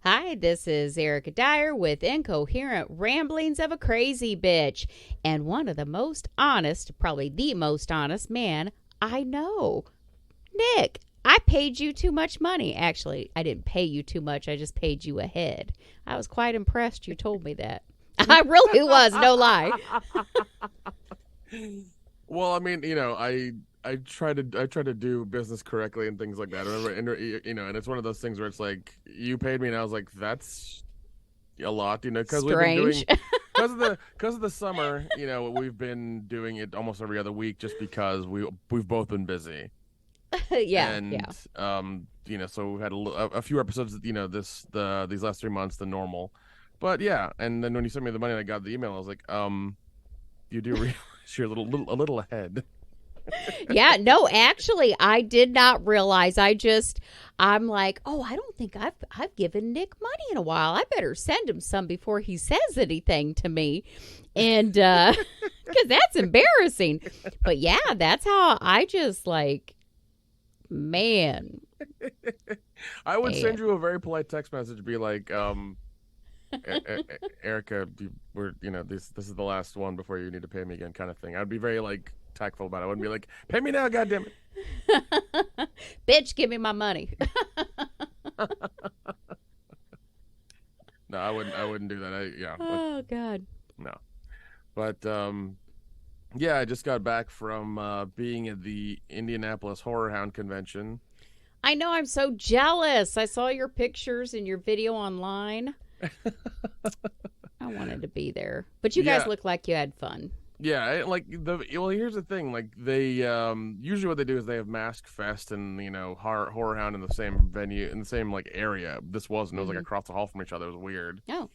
Hi, this is Erica Dyer with Incoherent Ramblings of a Crazy Bitch, and one of the most honest, probably the most honest man I know. Nick, I paid you too much money. Actually, I didn't pay you too much. I just paid you ahead. I was quite impressed you told me that. I really was, no lie. Well, I mean, I try to do business correctly and things like that. And it's one of those things where it's like you paid me, and I was like, that's a lot, because we've been doing because of the summer. We've been doing it almost every other week just because we've both been busy. Yeah. So we've had a few episodes, these last 3 months than normal. But yeah, and then when you sent me the money and I got the email, I was like, you do realize you're a little ahead. Yeah, no, actually, I did not realize. I'm like, oh, I don't think I've given Nick money in a while. I better send him some before he says anything to me. And because that's embarrassing. But yeah, that's how I just man. I would send you a very polite text message, be like, Erica, this is the last one before you need to pay me again, kind of thing. I'd be very tactful about it. I wouldn't be like, pay me now, goddammit. Bitch, give me my money. No, I wouldn't do that. Oh God. No. But yeah, I just got back from being at the Indianapolis Horror Hound Convention. I know, I'm so jealous. I saw your pictures and your video online. I wanted to be there. But you guys look like you had fun. Yeah, here's the thing. They usually what they do is they have Mask Fest and Horror Hound in the same venue, in the same area. This wasn't. It was across the hall from each other. It was weird. Oh,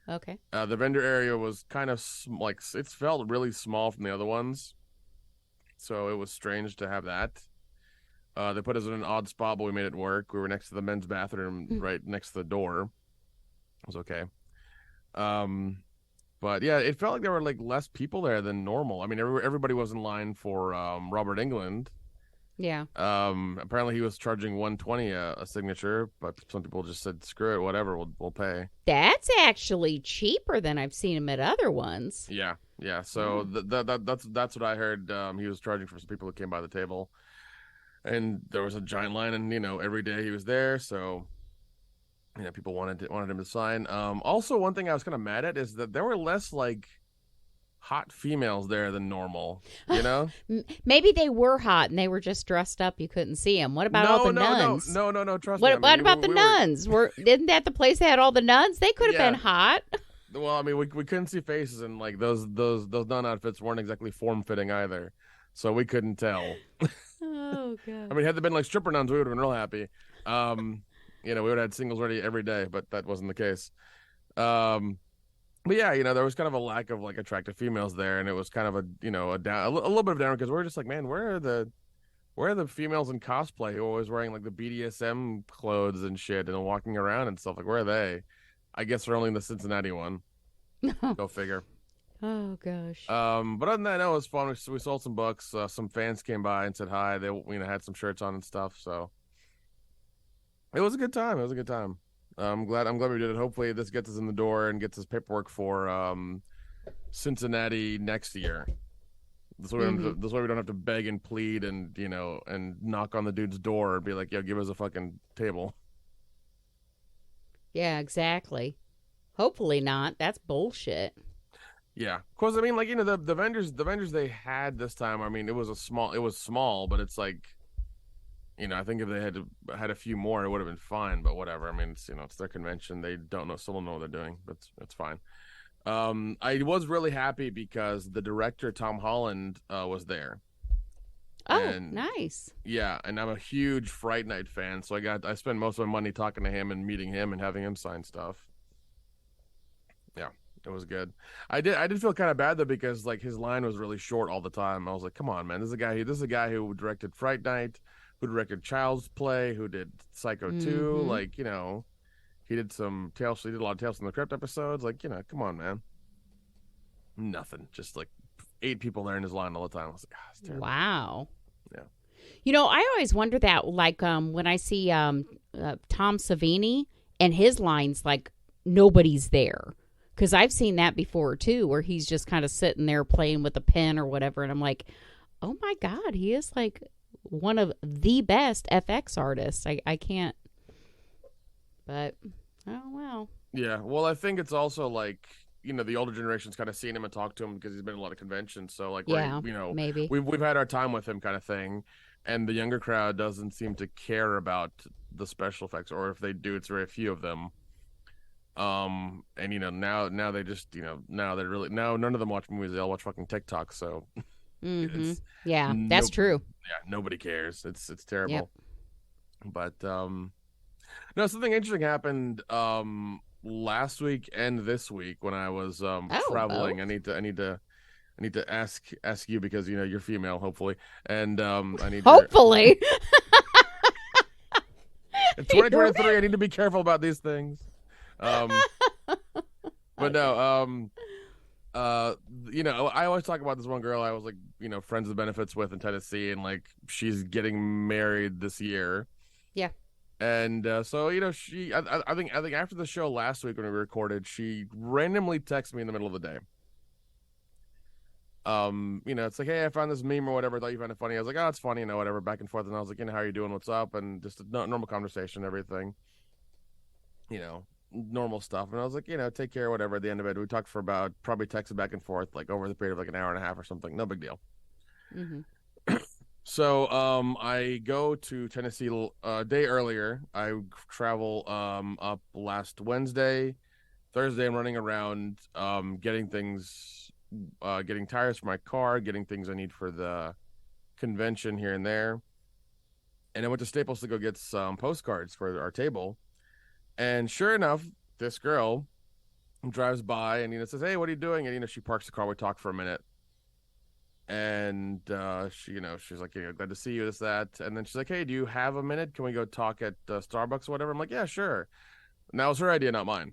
okay. The vendor area was kind of it felt really small from the other ones, so it was strange to have that. They put us in an odd spot, but we made it work. We were next to the men's bathroom, right next to the door. It was okay. But yeah, it felt like there were less people there than normal. I mean, everybody was in line for Robert Englund. Yeah. Apparently he was charging $120 a signature, but some people just said, "Screw it, whatever, we'll pay." That's actually cheaper than I've seen him at other ones. Yeah. So that's what I heard. He was charging for some people who came by the table, and there was a giant line, and every day he was there, so. People wanted him to sign. Also, one thing I was kind of mad at is that there were less hot females there than normal. Maybe they were hot and they were just dressed up. You couldn't see them. What about all the nuns? No. Trust me. What about the nuns? Isn't that the place that had all the nuns? They could have been hot. Well, I mean, we couldn't see faces, and those nun outfits weren't exactly form fitting either, so we couldn't tell. Oh God. I mean, had there been stripper nuns, we would have been real happy. We would have had singles ready every day, but that wasn't the case. But yeah, there was kind of a lack of attractive females there, and it was kind of a little bit of down because we're just man, where are the females in cosplay who are always wearing the BDSM clothes and shit and walking around and stuff? Where are they? I guess they're only in the Cincinnati one. Go figure. Oh gosh. But other than that, no, it was fun. We sold some books. Some fans came by and said hi. They had some shirts on and stuff. So. It was a good time. I'm glad we did it. Hopefully this gets us in the door and gets us paperwork for Cincinnati next year. This way we don't have to beg and plead and and knock on the dude's door and be like, "Yo, give us a fucking table." Yeah, exactly. Hopefully not. That's bullshit. Yeah, because I mean, the vendors they had this time. I mean, it was small, but it's I think if they had a few more, it would have been fine. But whatever. I mean, it's their convention. They still don't know what they're doing. But it's fine. I was really happy because the director Tom Holland was there. Oh, nice. Yeah, and I'm a huge Fright Night fan, so I spent most of my money talking to him and meeting him and having him sign stuff. Yeah, it was good. I did feel kind of bad though because his line was really short all the time. I was like, come on, man, this is a guy who directed Fright Night, who directed Child's Play, who did Psycho 2, he did some Tales. He did a lot of Tales from the Crypt episodes. Come on, man. Nothing. Just 8 people there in his line all the time. I was like, it's terrible. Wow. Yeah. I always wonder that, when I see Tom Savini And his line's like, nobody's there. Because I've seen that before, too, where he's just kind of sitting there playing with a pen or whatever. And I'm like, oh, my God, he is like one of the best FX artists. I can't. But, oh, well. Yeah, well, I think it's also like, the older generation's kind of seen him and talked to him because he's been in a lot of conventions. So, like, Yeah, maybe. we've had our time with him kind of thing. And the younger crowd doesn't seem to care about the special effects, or if they do, it's very few of them. And now they just now they're really now none of them watch movies, they all watch fucking TikTok. So yeah, that's true. Yeah, nobody cares. It's terrible. Yep. But no, something interesting happened last week and this week when I was traveling. I need to ask you because you're female, hopefully, and I need hopefully. In 2023, I need to be careful about these things. But no, I always talk about this one girl I was like, friends with benefits with in Tennessee, and like she's getting married this year. Yeah. And so I think after the show last week when we recorded, she randomly texted me in the middle of the day. It's like, hey, I found this meme or whatever. I thought you found it funny. I was like, oh, it's funny, whatever, back and forth. And I was like, how are you doing? What's up? And just a normal conversation, everything. Normal stuff. And I was like, take care, whatever. At the end of it, we talked for about, probably texted back and forth, like over the period of like an hour and a half or something. No big deal. Mm-hmm. So I go to Tennessee a day earlier. I travel up last Wednesday. Thursday, I'm running around getting things, getting tires for my car, getting things I need for the convention here and there. And I went to Staples to go get some postcards for our table. And sure enough, this girl drives by and says, "Hey, what are you doing?" And she parks the car. We talk for a minute, and she's like, "Glad to see you." This, that, and then she's like, "Hey, do you have a minute? Can we go talk at Starbucks or whatever?" I'm like, "Yeah, sure." And that was her idea, not mine.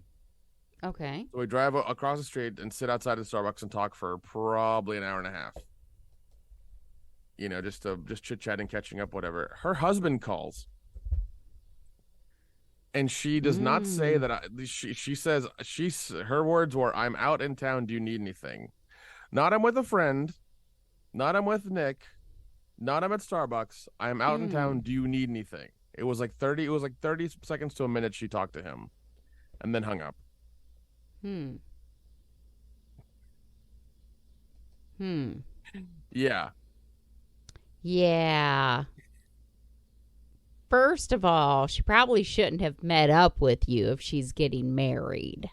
Okay. So we drive across the street and sit outside of Starbucks and talk for probably an hour and a half. Just chit chatting, catching up, whatever. Her husband calls. And she does not say that. She says her words were, "I'm out in town. Do you need anything?" Not I'm with a friend. Not I'm with Nick. Not I'm at Starbucks. I'm out in town. Do you need anything? It was like 30 seconds to a minute. She talked to him, and then hung up. Yeah. Yeah. First of all, she probably shouldn't have met up with you if she's getting married.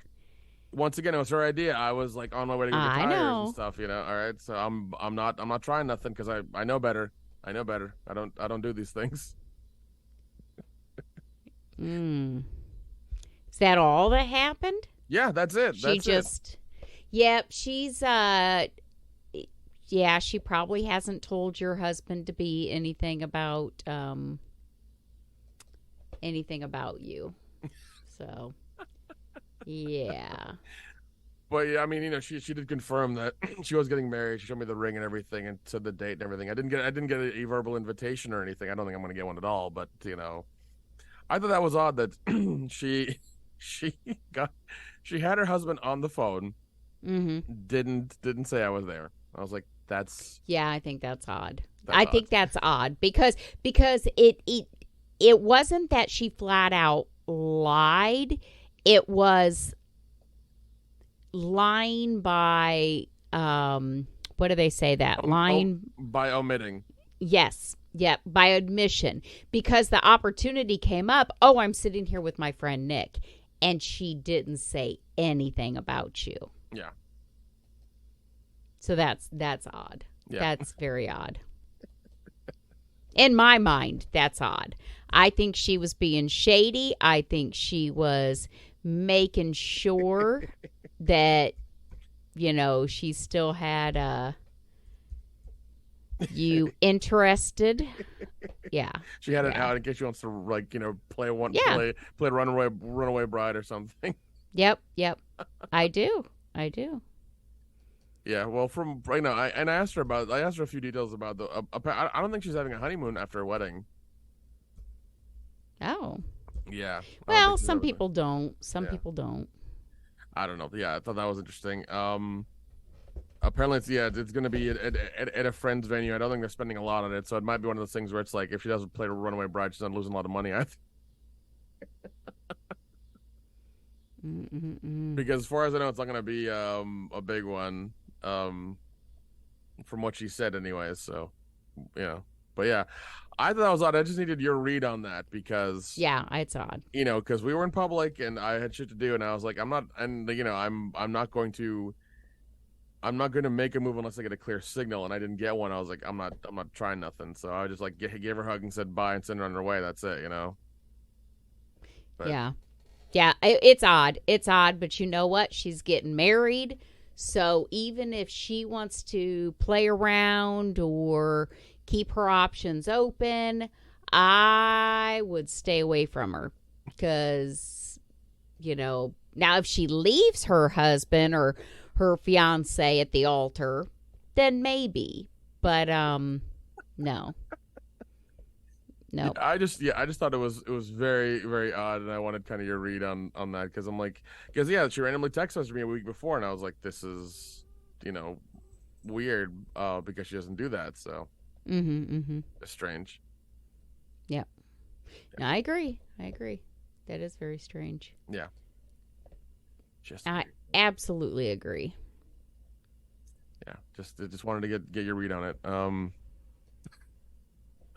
Once again, it was her idea. I was like on my way to get the tires and stuff, All right, so I'm not trying nothing because I know better. I know better. I don't do these things. Is that all that happened? Yeah, that's it. Yep, she's she probably hasn't told your husband to be anything about you. So, yeah. But yeah, I mean, she did confirm that she was getting married. She showed me the ring and everything, and said the date and everything. I didn't get a verbal invitation or anything. I don't think I'm going to get one at all. But I thought that was odd that she had her husband on the phone. Mm-hmm. Didn't say I was there. I was like, that's. Yeah, I think that's odd. I think that's odd because it wasn't that she flat out lied. It was lying by what do they say that? Lying by omitting. Yes. Yep, by admission. Because the opportunity came up, "Oh, I'm sitting here with my friend Nick," and she didn't say anything about you. Yeah. So that's odd. Yeah. That's very odd. In my mind, that's odd. I think she was being shady. I think she was making sure that, she still had you interested. Yeah. She had it out in case she wants to play runaway bride or something. Yep. I do. Yeah, well, from right now, I asked her a few details about I don't think she's having a honeymoon after a wedding. Oh. Yeah. I don't Well, think she's some ever. people don't. Some Yeah. people don't. I don't know. Yeah, I thought that was interesting. Apparently it's gonna be at a friend's venue. I don't think they're spending a lot on it, so it might be one of those things where it's like if she doesn't play Runaway Bride, she's not losing a lot of money. Because as far as I know, it's not gonna be a big one. From what she said, anyways. So, yeah, but yeah, I thought that was odd. I just needed your read on that because Yeah, it's odd. because we were in public and I had shit to do, and I was like, I'm not, and I'm not going to make a move unless I get a clear signal, and I didn't get one. I was like, I'm not trying nothing. So I just like gave her a hug and said bye and sent her on her way. That's it, But, Yeah. Yeah, it's odd. It's odd, but you know what? She's getting married. So even if she wants to play around or keep her options open, I would stay away from her because, now if she leaves her husband or her fiance at the altar, then maybe. But no. No. I just thought it was very very odd, and I wanted kind of your read on that because I'm like she randomly texted me a week before, and I was like, this is weird because she doesn't do that, so it's strange. Yeah. No, I agree. That is very strange. Yeah. I absolutely agree. Yeah, just wanted to get your read on it.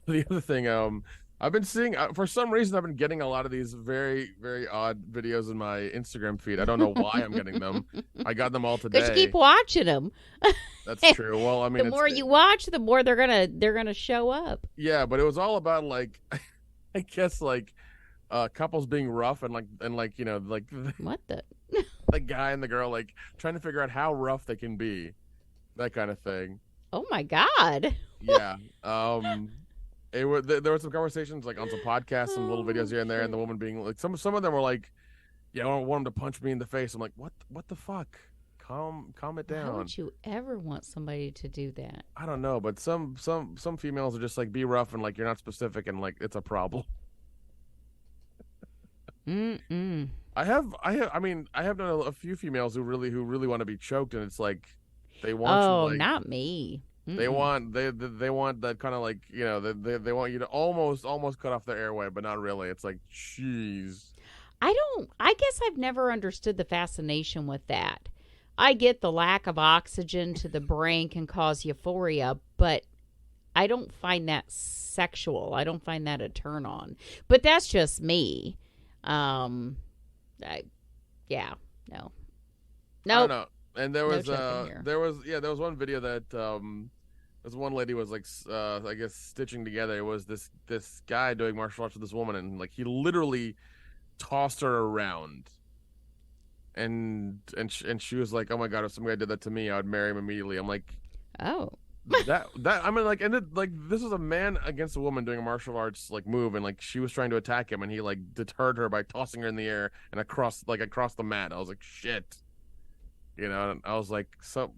The other thing, I've been seeing for some reason I've been getting a lot of these very very odd videos in my Instagram feed. I don't know why I'm getting them. I got them all today. Because you keep watching them. That's true. Well, I mean, the more you watch, the more they're gonna show up. Yeah, but it was all about like, I guess like, couples being rough and like What the? the guy and the girl like trying to figure out how rough they can be, that kind of thing. Oh my God. Yeah. There were some conversations like on some podcasts and little videos here and there, and the woman being like, some of them were like, "Yeah, I don't want him to punch me in the face." I'm like, "What the fuck? Calm it down." Why would you ever want somebody to do that? I don't know, but some females are just like, be rough and like you're not specific and like it's a problem. I have known a few females who really want to be choked, and it's like they want Oh, you, like, not me. they want that kind of like they want you to almost cut off their airway, but not really. It's like, jeez. I guess I've never understood the fascination with that. I get the lack of oxygen to the brain can cause euphoria, but I don't find that sexual. I don't find that a turn on. But that's just me. No. I don't know. And there was one video that this one lady was like I guess stitching together. It was this guy doing martial arts with this woman, and like he literally tossed her around. And she was like, "Oh my God, if some guy did that to me, I would marry him immediately." I'm like, oh. that I mean, like, and it, like, this is a man against a woman doing a martial arts like move, and like she was trying to attack him, and he like deterred her by tossing her in the air and across the mat. I was like, shit, and I was like, so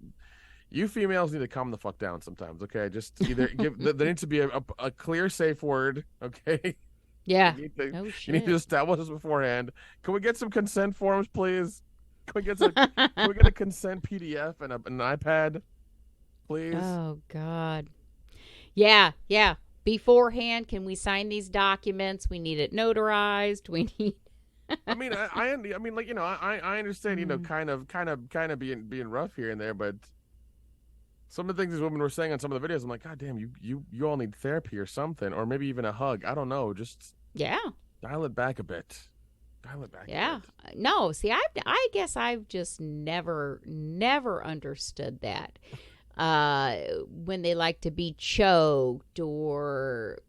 you females need to calm the fuck down sometimes, okay? Just either there needs to be a clear safe word, okay? Yeah. You need to establish this beforehand. Can we get some consent forms, please? Can we get a consent PDF and an iPad? Please. Oh God. Yeah. Beforehand, can we sign these documents? We need it notarized. We need. I mean, I mean, like, I understand, kind of being rough here and there, but some of the things these women were saying on some of the videos, I'm like, God damn, you all need therapy or something, or maybe even a hug. I don't know, just dial it back a bit. Yeah. No, see, I guess I've just never understood that. When they like to be choked or,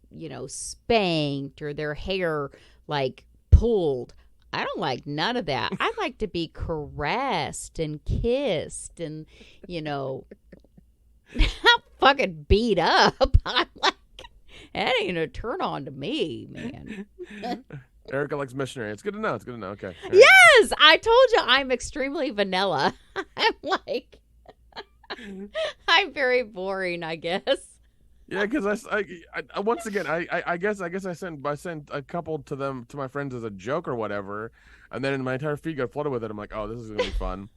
spanked or their hair like pulled. I don't like none of that. I like to be caressed and kissed and, not fucking beat up. I'm like, that ain't a turn on to me, man. Erica likes missionary. It's good to know. Okay. Right. Yes, I told you I'm extremely vanilla. I'm like, I'm very boring, I guess. Yeah, because once again, I guess I sent a couple to them to my friends as a joke or whatever, and then my entire feed got flooded with it. I'm like, oh, this is gonna be fun,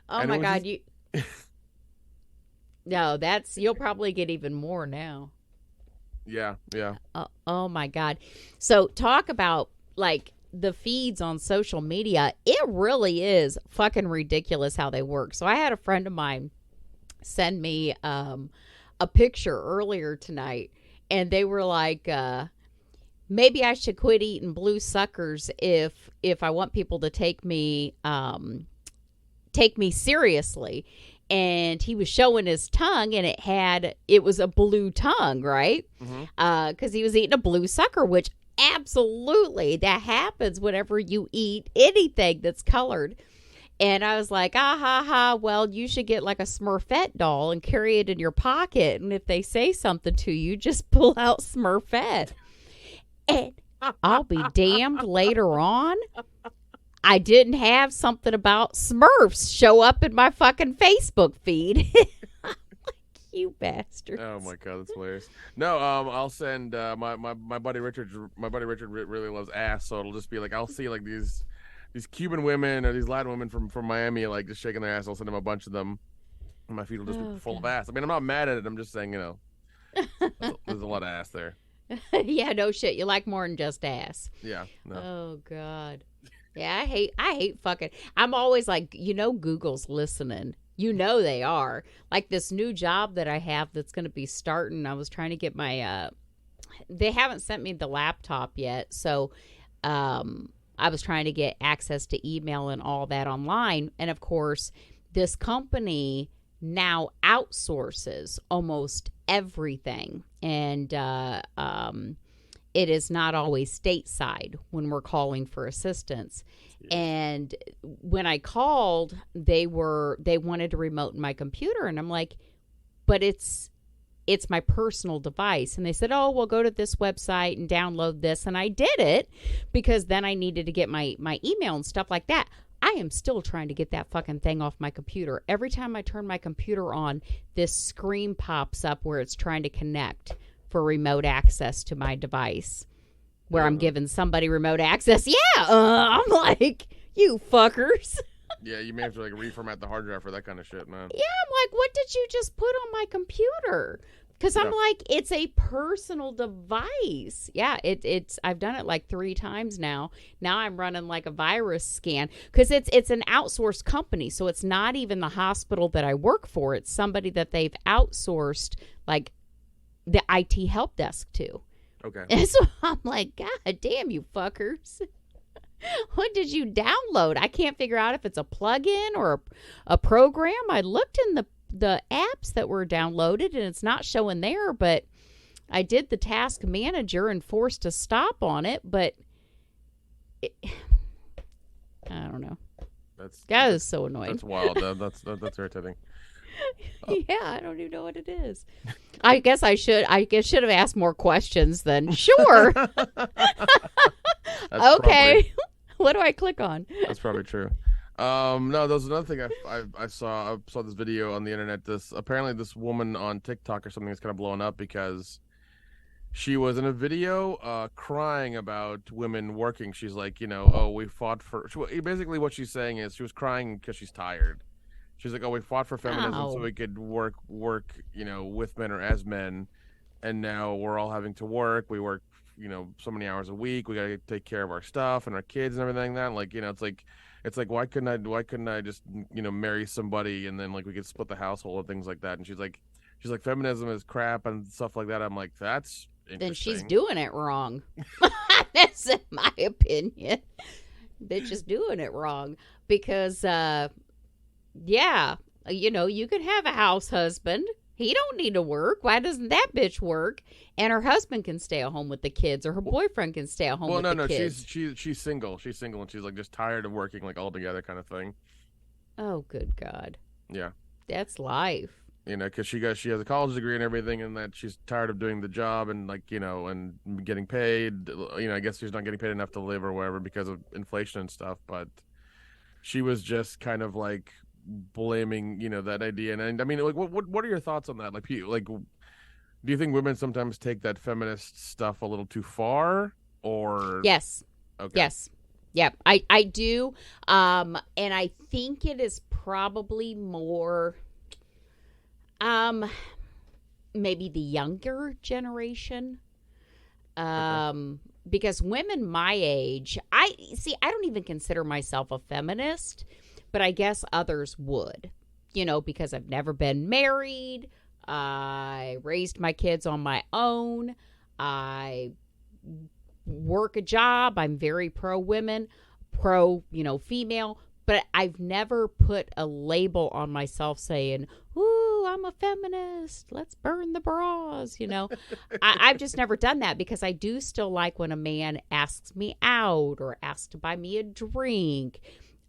Oh and it my was God, just you no, that's you'll probably get even more now. yeah, yeah, Oh my God. So talk about like the feeds on social media. It really is fucking ridiculous how they work. So I had a friend of mine send me a picture earlier tonight, and they were like, maybe I should quit eating blue suckers if I want people to take me seriously. And he was showing his tongue, and it was a blue tongue, right? mm-hmm. Because he was eating a blue sucker, which absolutely that happens whenever you eat anything that's colored. And I was like, ah ha ha, well, you should get like a Smurfette doll and carry it in your pocket, and if they say something to you, just pull out Smurfette. And I'll be damned, later on I didn't have something about Smurfs show up in my fucking Facebook feed. Like, you bastards. Oh my God, that's hilarious. No, I'll send my buddy Richard. My buddy Richard really loves ass, so it'll just be like I'll see like these Cuban women or these Latin women from Miami like just shaking their ass. I'll send him a bunch of them, and my feed will just be full of ass. I mean, I'm not mad at it. I'm just saying, there's a lot of ass there. Yeah, no shit. You like more than just ass. Yeah. No. Oh God. Yeah, I hate fucking. I'm always like, Google's listening. They are. Like this new job that I have that's going to be starting. I was trying to get my. They haven't sent me the laptop yet, so I was trying to get access to email and all that online. And of course, this company now outsources almost everything, and it is not always stateside when we're calling for assistance. And when I called, they wanted to remote my computer, and I'm like, but it's my personal device. And they said, oh, well, go to this website and download this. And I did it because then I needed to get my email and stuff like that. I am still trying to get that fucking thing off my computer. Every time I turn my computer on, this screen pops up where it's trying to connect for remote access to my device, where I'm giving somebody remote access. Yeah, I'm like, you fuckers. Yeah, you may have to like reformat the hard drive for that kind of shit, man. Yeah, I'm like, what did you just put on my computer? Because I'm like, it's a personal device. Yeah, it's. I've done it like 3 times now. Now I'm running like a virus scan because it's an outsourced company, so it's not even the hospital that I work for. It's somebody that they've outsourced like the IT help desk to. Okay. And so I'm like, God damn you fuckers. What did you download? I can't figure out if it's a plugin or a program. I looked in the apps that were downloaded and it's not showing there, but I did the task manager and forced a stop on it, but I don't know. That is so annoying. That's wild. That's irritating. Yeah, I don't even know what it is. I guess should have asked more questions then. Sure. Okay. What do I click on? That's probably true. No, there's another thing I saw. I saw this video on the internet. Apparently this woman on TikTok or something is kind of blowing up because she was in a video crying about women working. She's like, oh, we fought for. Basically, what she's saying is she was crying because she's tired. She's like, oh, we fought for feminism so we could work, with men or as men, and now we're all having to work. We work, so many hours a week. We gotta take care of our stuff and our kids and everything. That, like, it's like, why couldn't I just, marry somebody and then like we could split the household and things like that. And she's like, feminism is crap and stuff like that. I'm like, that's interesting. Then she's doing it wrong. That's in my opinion. They're just doing it wrong because. Yeah, you could have a house husband. He don't need to work. Why doesn't that bitch work? And her husband can stay at home with the kids, or her boyfriend can stay at home with the kids. She's single. She's single, and she's like just tired of working like all together, kind of thing. Oh, good God. Yeah, that's life. Because she has a college degree and everything, and that she's tired of doing the job and like and getting paid. I guess she's not getting paid enough to live or whatever because of inflation and stuff. But she was just kind of like blaming that idea, and I mean, like, what are your thoughts on that? Like Do you think women sometimes take that feminist stuff a little too far, or Yes. okay? Yes. Yeah, I do. And I think it is probably more maybe the younger generation. Okay. Because women my age, I don't even consider myself a feminist, but I guess others would, because I've never been married. I raised my kids on my own. I work a job. I'm very pro women, pro, female, but I've never put a label on myself saying, ooh, I'm a feminist. Let's burn the bras. I've just never done that because I do still like when a man asks me out or asks to buy me a drink,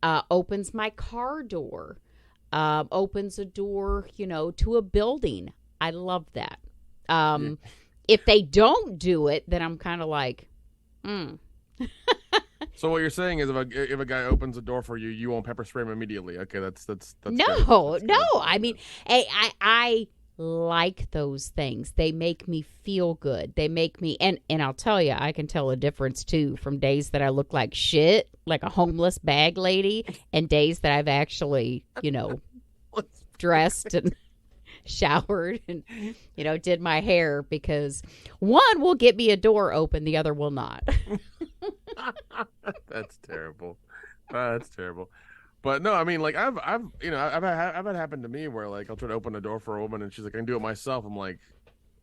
opens my car door, opens a door, to a building. I love that. Yeah. If they don't do it, then I'm kind of like, So what you're saying is, if a guy opens a door for you, you won't pepper spray him immediately. Okay, that's good. no, That's no. good. I mean, I like those things. They make me feel good. They make me, and I'll tell you, I can tell a difference too from days that I look like shit, like a homeless bag lady, and days that I've actually, dressed and showered and, did my hair, because one will get me a door open, the other will not. That's terrible. That's terrible. But no, I mean, like I've had happen to me where like I'll try to open a door for a woman and she's like, I can do it myself. I'm like,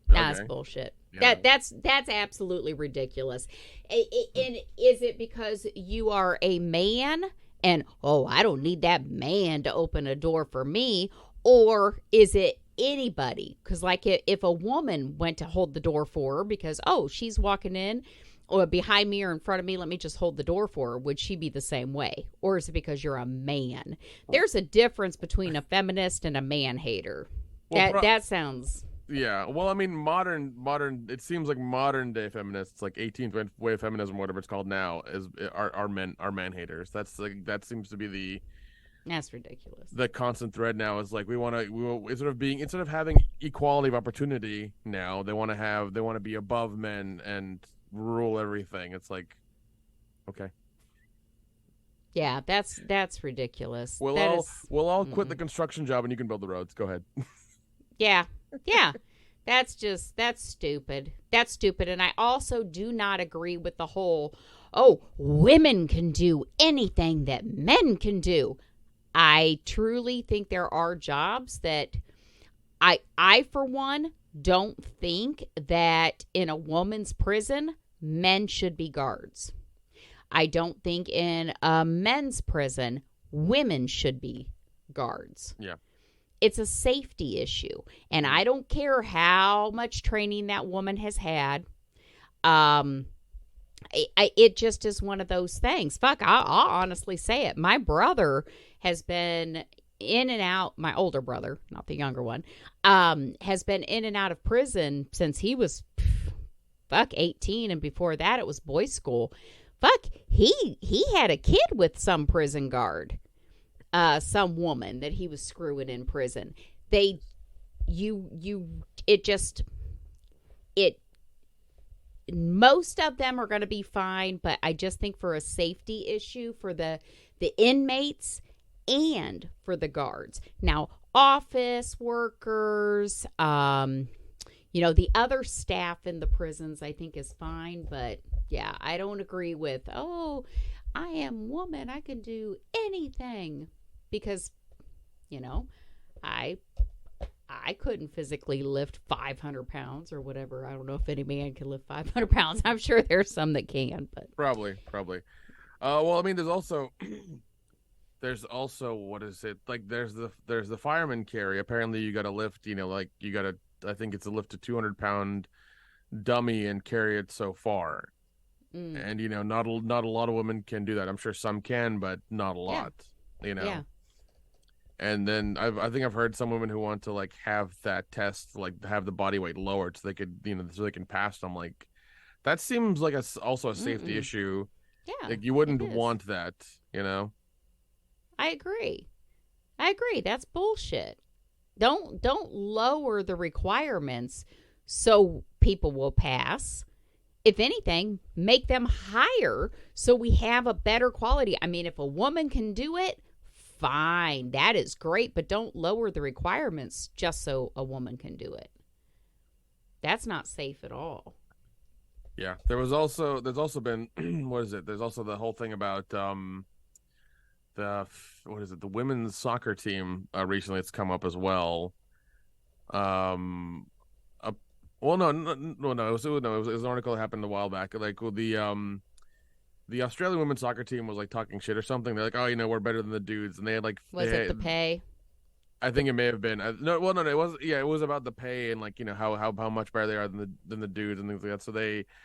That's okay, bullshit. yeah. That's absolutely ridiculous. And is it because you are a man and, oh, I don't need that man to open a door for me? Or is it anybody? Because like if a woman went to hold the door for her because, oh, she's walking in or behind me or in front of me, let me just hold the door for her, would she be the same way? Or is it because you're a man? There's a difference between a feminist and a man hater. Well, That sounds... Yeah, well, I mean, modern. It seems like modern day feminists, like 18th wave feminism, whatever it's called now, are man haters. That's like that seems to be That's ridiculous. the constant thread now. Is like we want instead of having equality of opportunity now, they want to be above men and rule everything. It's like, okay, Yeah, that's ridiculous. We'll all quit the construction job and you can build the roads. Go ahead. Yeah. That's stupid. That's stupid. And I also do not agree with the whole, oh, women can do anything that men can do. I truly think there are jobs that I for one, don't think that in a woman's prison, men should be guards. I don't think in a men's prison, women should be guards. Yeah. It's a safety issue. And I don't care how much training that woman has had. It just is one of those things. Fuck, I'll honestly say it. My brother has been in and out, my older brother, not the younger one, has been in and out of prison since he was 18, and before that it was boys' school. Fuck, he had a kid with some prison guard, some woman that he was screwing in prison. Most of them are going to be fine, but I just think for a safety issue for the inmates and for the guards. Now, office workers, the other staff in the prisons, I think is fine. But yeah, I don't agree with, oh, I am woman, I can do anything, because, I couldn't physically lift 500 pounds or whatever. I don't know if any man can lift 500 pounds. I'm sure there's some that can, but Probably. Well, I mean, there's also what is it? Like there's the fireman carry. Apparently you got to lift, I think it's a lift a 200-pound dummy and carry it so far. And not a lot of women can do that. I'm sure some can, but not a lot. Yeah. And then I think I've heard some women who want to like have that test, like have the body weight lowered so they could, so they can pass them. Like that seems like also a safety issue. Yeah. Like you wouldn't want that, I agree. That's bullshit. Don't lower the requirements so people will pass. If anything, make them higher so we have a better quality. I mean, if a woman can do it, fine. That is great, but don't lower the requirements just so a woman can do it. That's not safe at all. Yeah, there's also been what is it? There's also the whole thing about the what is it? The women's soccer team recently it's come up as well. Um Well, no. It was an article that happened a while back. Like the Australian women's soccer team was like talking shit or something. They're like, oh, we're better than the dudes, and they had like Was it the pay? I think it may have been no, it was it was about the pay and like how much better they are than the dudes and things like that. So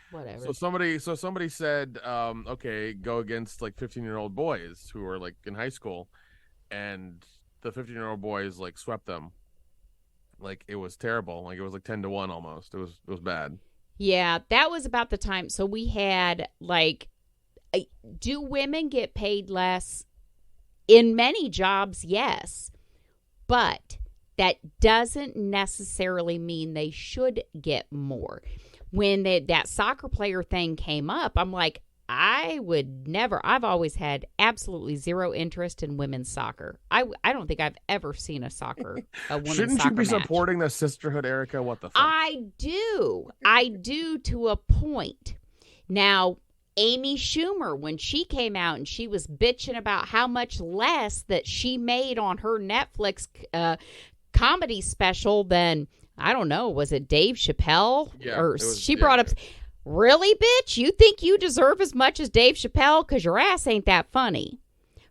Whatever. So somebody said, okay, go against like 15-year-old boys who are like in high school, and the 15-year-old boys like swept them. Like it was terrible. Like it was like 10-1 almost. It was bad. Yeah, that was about the time. So we had like, do women get paid less? In many jobs, yes. But that doesn't necessarily mean they should get more. When that soccer player thing came up, I'm like, I would never. I've always had absolutely zero interest in women's soccer. I don't think I've ever seen a women's Shouldn't soccer you be match. supporting the sisterhood, Erica? What the fuck? I do to a point. Now, Amy Schumer, when she came out and she was bitching about how much less that she made on her Netflix comedy special than, I don't know, was it Dave Chappelle? Yeah, or she brought up, yeah. really, bitch? You think you deserve as much as Dave Chappelle? Because your ass ain't that funny.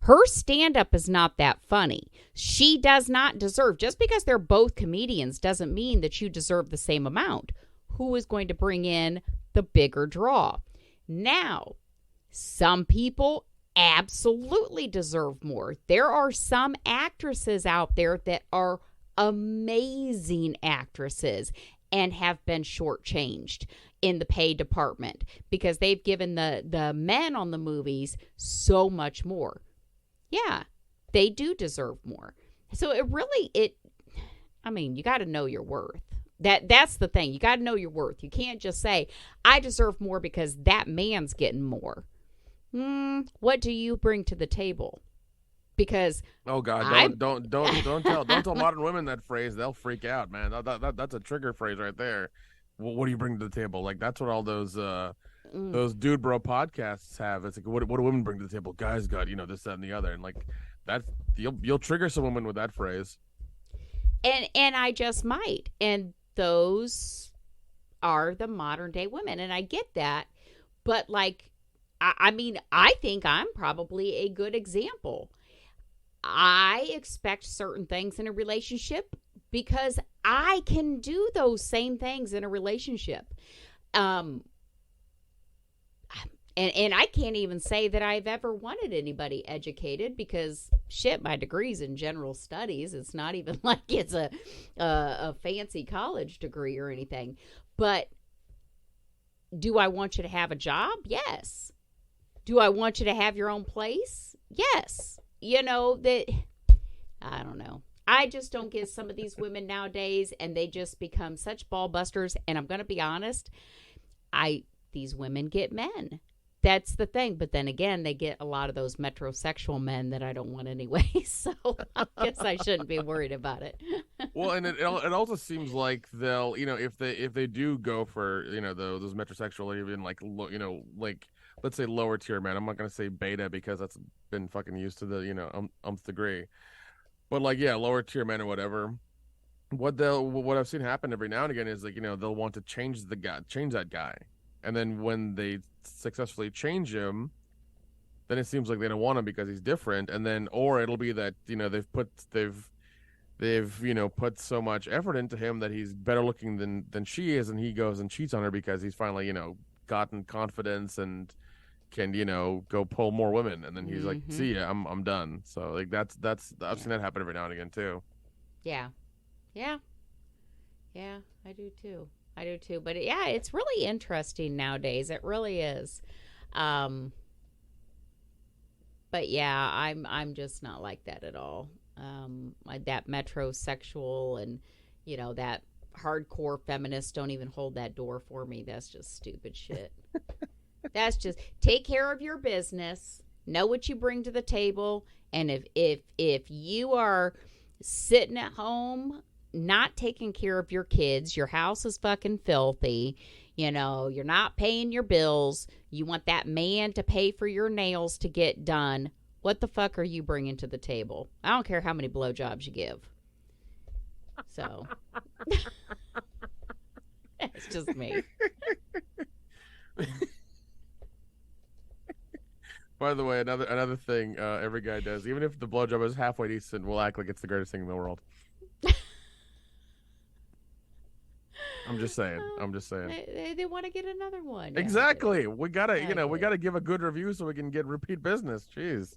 Her stand-up is not that funny. She does not deserve, just because they're both comedians doesn't mean that you deserve the same amount. Who is going to bring in the bigger draw? Now, some people absolutely deserve more. There are some actresses out there that are amazing actresses and have been shortchanged in the pay department because they've given the men on the movies so much more. Yeah, they do deserve more. So you got to know your worth. That's the thing. You got to know your worth. You can't just say, I deserve more because that man's getting more. What do you bring to the table? Because oh God, don't tell modern women that phrase. They'll freak out, man. That's a trigger phrase right there. What do you bring to the table? Like that's what all those dude bro podcasts have. It's like what do women bring to the table? Guys got this, that, and the other, and like that you'll trigger some women with that phrase. And I just might. And those are the modern day women. And I get that. But like, I think I'm probably a good example. I expect certain things in a relationship because I can do those same things in a relationship. And I can't even say that I've ever wanted anybody educated because shit, my degree's in general studies. It's not even like it's a fancy college degree or anything. But do I want you to have a job? Yes. Do I want you to have your own place? Yes. I don't know. I just don't get some of these women nowadays, and they just become such ball busters. And I'm going to be honest, these women get men. That's the thing. But then again, they get a lot of those metrosexual men that I don't want anyway. So I guess I shouldn't be worried about it. Well, and it also seems like they'll, if they do go for, those metrosexual or even like, like let's say lower tier men. I'm not going to say beta because that's been fucking used to the, umpth degree. But like, yeah, lower tier men or whatever. What I've seen happen every now and again is like, they'll want to change that guy. And then when they successfully change him, then it seems like they don't want him because he's different. And then, or it'll be that, they've put so much effort into him that he's better looking than she is. And he goes and cheats on her because he's finally, gotten confidence and can, go pull more women. And then he's like, see ya, I'm done. So like, that's, I've seen that happen every now and again too. Yeah. I do too. But yeah, it's really interesting nowadays. It really is. But yeah, I'm just not like that at all. That metrosexual and that hardcore feminists don't even hold that door for me. That's just stupid shit. That's just take care of your business, know what you bring to the table, and if you are sitting at home not taking care of your kids, your house is fucking filthy, you know, you're not paying your bills, you want that man to pay for your nails to get done, what the fuck are you bringing to the table? I don't care how many blowjobs you give. So it's just me. By the way, another thing every guy does, even if the blowjob is halfway decent, we'll act like it's the greatest thing in the world. I'm just saying. They want to get another one. Exactly. We gotta, we gotta give a good review so we can get repeat business. Jeez.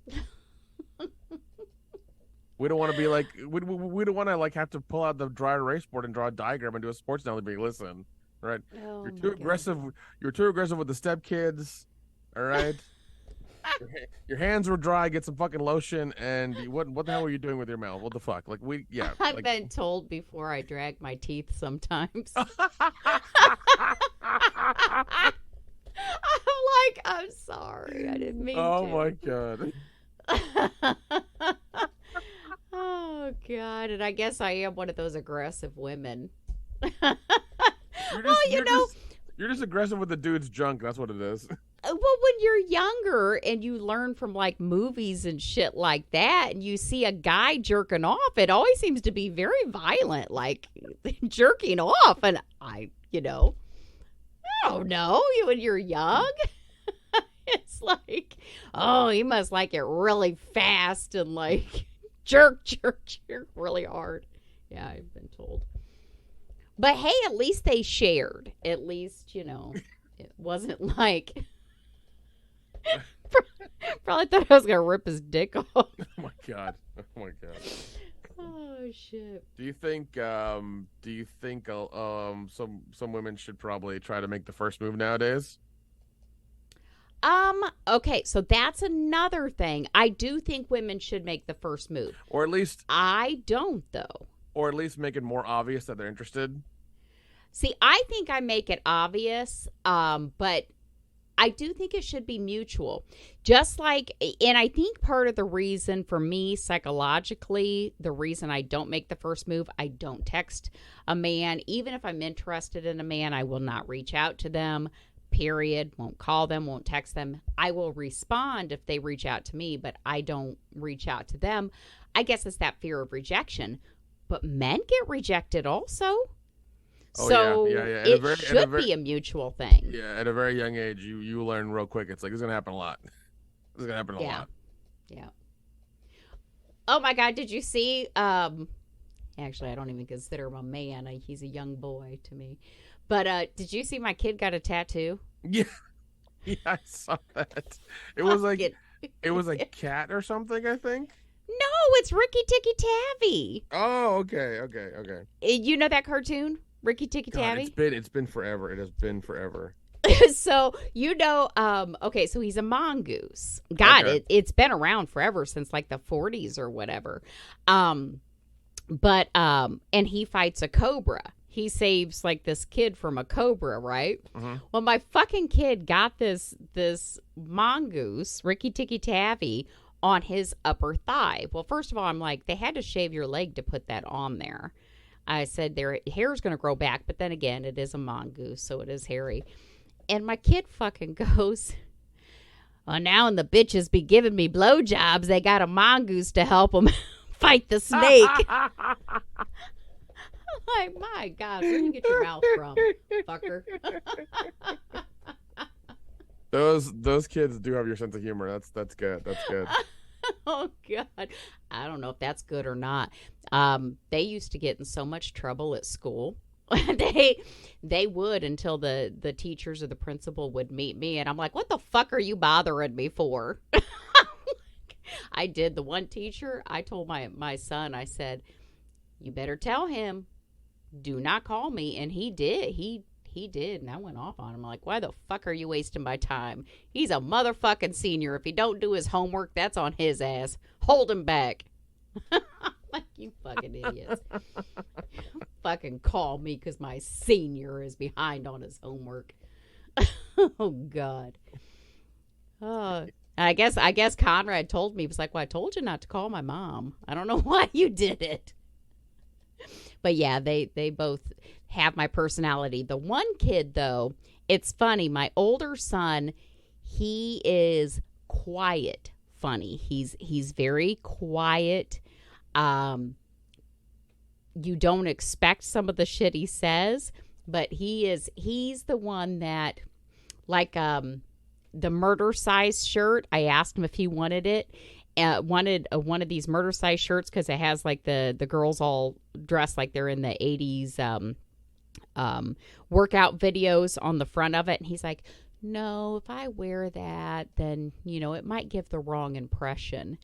We don't want to be like we don't want to like have to pull out the dry erase board and draw a diagram and do a sports analogy. Listen, right? Oh, you're too aggressive. You're too aggressive with the stepkids. All right. Your hands were dry. Get some fucking lotion. And what the hell were you doing with your mouth? What the fuck? Like I've been told before I drag my teeth sometimes. I'm like, I'm sorry. I didn't mean to. Oh my God. Oh God. And I guess I am one of those aggressive women. You're just aggressive with the dude's junk. That's what it is. Well, when you're younger and you learn from like movies and shit like that, and you see a guy jerking off, it always seems to be very violent, like jerking off. And I don't know. When you're young, it's like, oh, he must like it really fast and like jerk really hard. Yeah, I've been told. But hey, at least they shared. At least, it wasn't like... Probably thought I was gonna rip his dick off. Oh my god! Oh shit! Do you think some women should probably try to make the first move nowadays? Okay, so that's another thing. I do think women should make the first move, or at least I don't though. Or at least make it more obvious that they're interested. See, I think I make it obvious, but I do think it should be mutual. Just like, and I think part of the reason for me psychologically, the reason I don't make the first move, I don't text a man. Even if I'm interested in a man, I will not reach out to them, period. Won't call them, won't text them. I will respond if they reach out to me, but I don't reach out to them. I guess it's that fear of rejection. But men get rejected also. Oh, so yeah. it should be a mutual thing. Yeah, at a very young age, you learn real quick. It's like, it's going to happen a lot. It's going to happen a lot. Yeah. Oh, my God. Did you see? Actually, I don't even consider him a man. He's a young boy to me. But did you see my kid got a tattoo? Yeah. Yeah, I saw that. It was like it was a cat or something, I think. No, it's Ricky Tikki Tavi. Oh, okay. You know that cartoon? Ricky Tikki Tavi? It's been forever. It has been forever. So, okay, so he's a mongoose. God, okay. It's been around forever, since like the 40s or whatever. And he fights a cobra. He saves like this kid from a cobra, right? Mm-hmm. Well, my fucking kid got this mongoose, Ricky Tikki Tavi, on his upper thigh. Well, first of all, I'm like, they had to shave your leg to put that on there. I said their hair's going to grow back, but then again, it is a mongoose, so it is hairy. And my kid fucking goes, well, now and the bitches be giving me blowjobs, they got a mongoose to help them fight the snake. I'm like, my God, where do you get your mouth from, fucker? Those kids do have your sense of humor. That's good. That's good. Oh God, I don't know if that's good or not. They used to get in so much trouble at school. they would, until the teachers or the principal would meet me, and I'm like, what the fuck are you bothering me for? I did. The one teacher, I told my son, I said, you better tell him, do not call me. And he did. He did, and I went off on him. I'm like, why the fuck are you wasting my time? He's a motherfucking senior. If he don't do his homework, that's on his ass. Hold him back. Like, you fucking idiots. fucking call me because my senior is behind on his homework. Oh, God. I guess Conrad told me, he was like, well, I told you not to call my mom. I don't know why you did it. But yeah, they both have my personality. The one kid, though, it's funny. My older son, he is quiet funny. He's very quiet. You don't expect some of the shit he says, but he's the one that, like, the murder size shirt. I asked him if he wanted it. Wanted one of these murder size shirts because it has like the girls all dressed like they're in the 80s workout videos on the front of it. And he's like, no, if I wear that, then, it might give the wrong impression.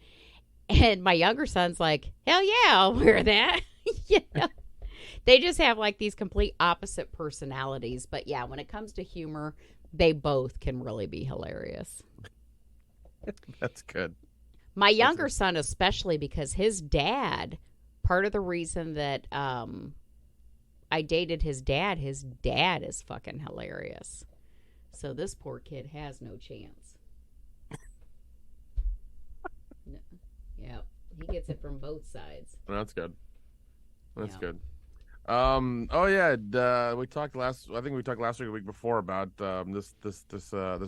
And my younger son's like, hell yeah, I'll wear that. They just have like these complete opposite personalities. But yeah, when it comes to humor, they both can really be hilarious. That's good. My younger son, especially, because his dad, part of the reason that I dated his dad is fucking hilarious. So this poor kid has no chance. No. Yeah, he gets it from both sides. That's good. That's good. We talked last week or the week before about this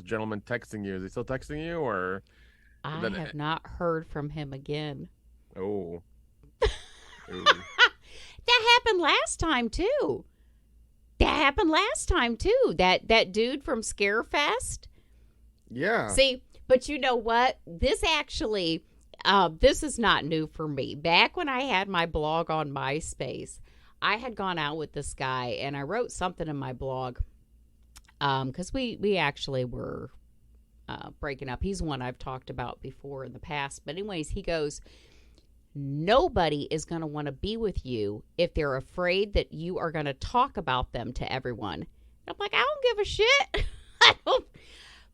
gentleman texting you. Is he still texting you, or? I have not heard from him again. Oh. That happened last time too. That dude from Scarefest. Yeah. See, but you know what? This actually, this is not new for me. Back when I had my blog on MySpace, I had gone out with this guy, and I wrote something in my blog because we actually were breaking up. He's one I've talked about before in the past. But anyways, he goes, nobody is going to want to be with you if they're afraid that you are going to talk about them to everyone. And I'm like, I don't give a shit.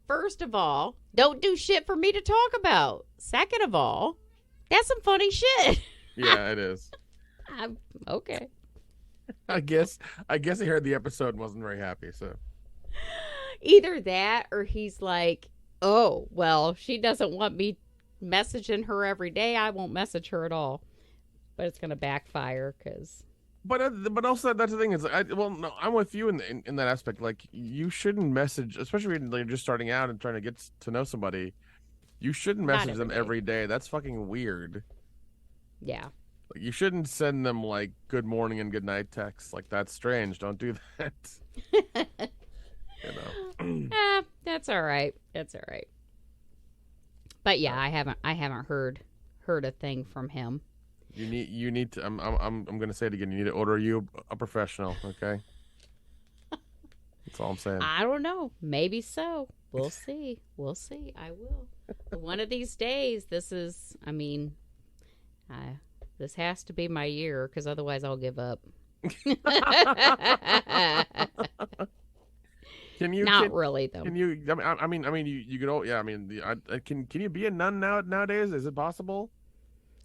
First of all, don't do shit for me to talk about. Second of all, that's some funny shit. Yeah, it is. Okay. I guess he heard the episode and wasn't very happy, so. Either that or he's like, oh, well, she doesn't want me messaging her every day. I won't message her at all. But it's going to backfire because. But also that's the thing is, I'm with you in that aspect. Like, you shouldn't message, especially when you're just starting out and trying to get to know somebody. You shouldn't message them every day. That's fucking weird. Yeah. Like, you shouldn't send them like good morning and good night texts. Like, that's strange. Don't do that. That's all right. But yeah, I haven't heard a thing from him. You need to. I'm gonna say it again. You need to order you a professional. Okay. That's all I'm saying. I don't know. Maybe so. We'll see. I will. One of these days. This has to be my year because otherwise I'll give up. Not really though. Can you? I mean, you could all. Yeah, I mean, can you be a nun nowadays? Is it possible?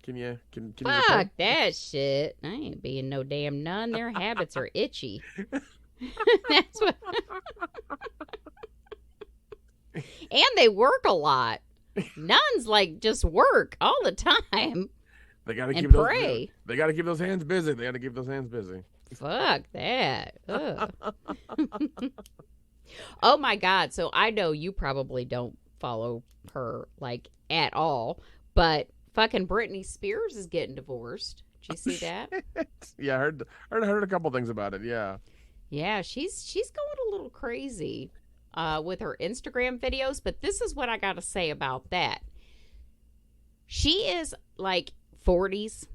Can you? Fuck that shit! I ain't being no damn nun. Their habits are itchy. That's what. And they work a lot. Nuns like just work all the time. They gotta keep pray. They gotta keep those hands busy. Fuck that. Oh my God. So I know you probably don't follow her like at all, but fucking Britney Spears is getting divorced. Did you see that? Yeah, I heard a couple things about it. Yeah. Yeah, she's going a little crazy with her Instagram videos, but this is what I got to say about that. She is like 40s,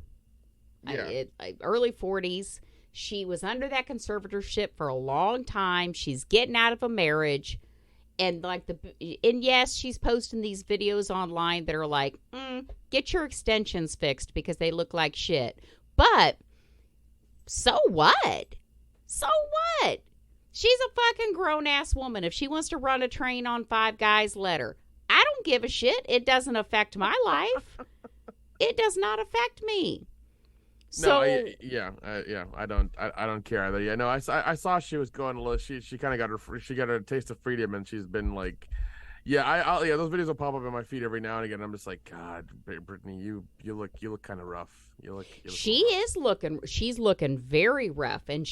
early 40s. She was under that conservatorship for a long time. She's getting out of a marriage. And yes, she's posting these videos online that are like, get your extensions fixed because they look like shit. But so what? She's a fucking grown-ass woman. If she wants to run a train on 5 guys, let her. I don't give a shit. It doesn't affect my life. It does not affect me. No, So yeah. I don't care either. Yeah, no, I saw she was going a little. She kind of got she got her taste of freedom, and she's been like, yeah, yeah, those videos will pop up in my feed every now and again. I'm just like, God, Brittany, you look kind of rough. You look a she little rough. she's looking very rough, and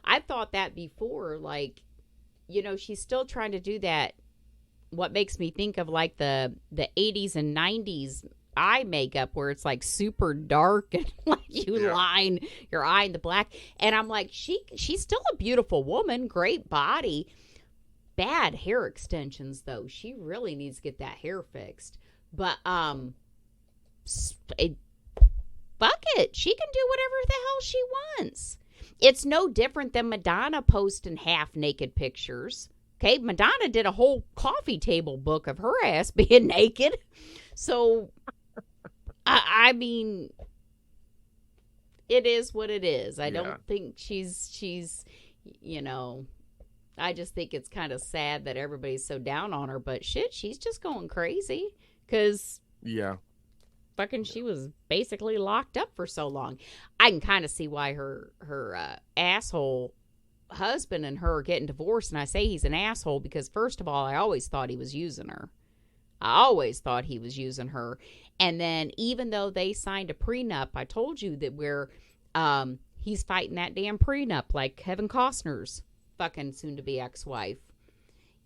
I've thought that before, like, she's still trying to do that, what makes me think of like the 80s and 90s eye makeup, where it's like super dark and like you Yeah. line your eye in the black. And I'm like, she's still a beautiful woman, great body, bad hair extensions though. She really needs to get that hair fixed. But it, fuck it, she can do whatever the hell she wants. It's no different than Madonna posting half naked pictures. Okay, Madonna did a whole coffee table book of her ass being naked. So, I mean, it is what it is. I Yeah. don't think she's, I just think it's kind of sad that everybody's so down on her. But shit, she's just going crazy because Yeah. fucking she was basically locked up for so long. I can kind of see why her asshole husband and her are getting divorced. And I say he's an asshole because, first of all, I always thought he was using her. And then, even though they signed a prenup, I told you that he's fighting that damn prenup like Kevin Costner's fucking soon-to-be ex-wife.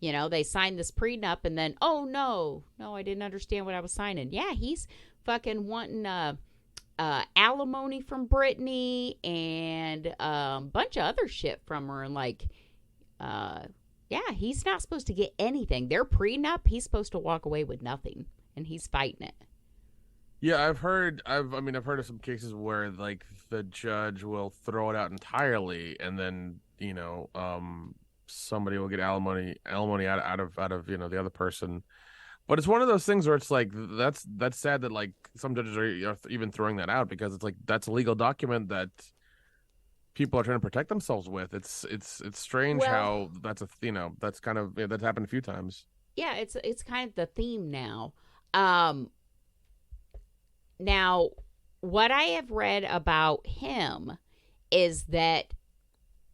They signed this prenup, and then, oh, no, I didn't understand what I was signing. Yeah, he's fucking wanting alimony from Brittany and a bunch of other shit from her. And like, yeah, he's not supposed to get anything. Their prenup, he's supposed to walk away with nothing, and he's fighting it. Yeah, I've heard of some cases where like the judge will throw it out entirely, and then somebody will get alimony out of the other person. But it's one of those things where it's like that's sad that like some judges are even throwing that out, because it's like that's a legal document that people are trying to protect themselves with. It's strange how that's that's kind of that's happened a few times. Yeah, it's kind of the theme now. Now, what I have read about him is that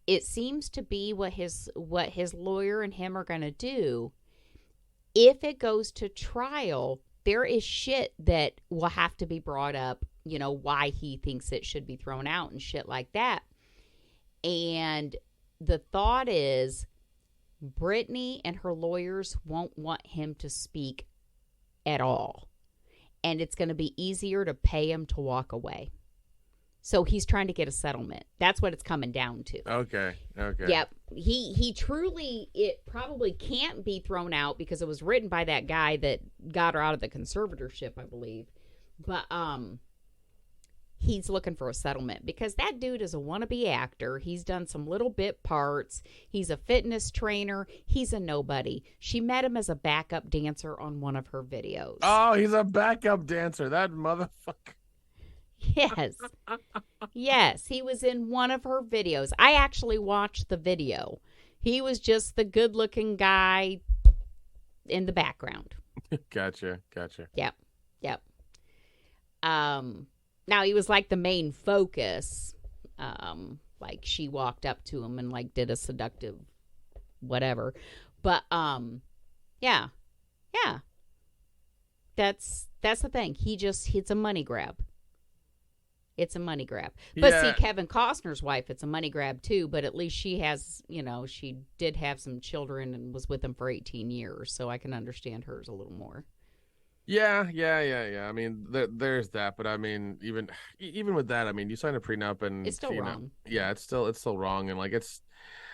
it seems to be what his lawyer and him are going to do. If it goes to trial, there is shit that will have to be brought up, why he thinks it should be thrown out and shit like that. And the thought is Brittany and her lawyers won't want him to speak at all. And it's going to be easier to pay him to walk away. So he's trying to get a settlement. That's what it's coming down to. Okay. Yep. He truly, it probably can't be thrown out because it was written by that guy that got her out of the conservatorship, I believe. But he's looking for a settlement because that dude is a wannabe actor. He's done some little bit parts. He's a fitness trainer. He's a nobody. She met him as a backup dancer on one of her videos. Oh, he's a backup dancer. That motherfucker. Yes. Yes, he was in one of her videos. I actually watched the video. He was just the good-looking guy in the background. Gotcha. Yep. Now he was like the main focus. Like she walked up to him and like did a seductive whatever. But yeah. That's the thing. It's a money grab. It's a money grab. But see, Kevin Costner's wife, it's a money grab too, but at least she has, she did have some children and was with him for 18 years, so I can understand hers a little more. Yeah. I mean, there's that, but I mean, even with that, I mean, you sign a prenup and it's still wrong. Yeah, it's still wrong, and like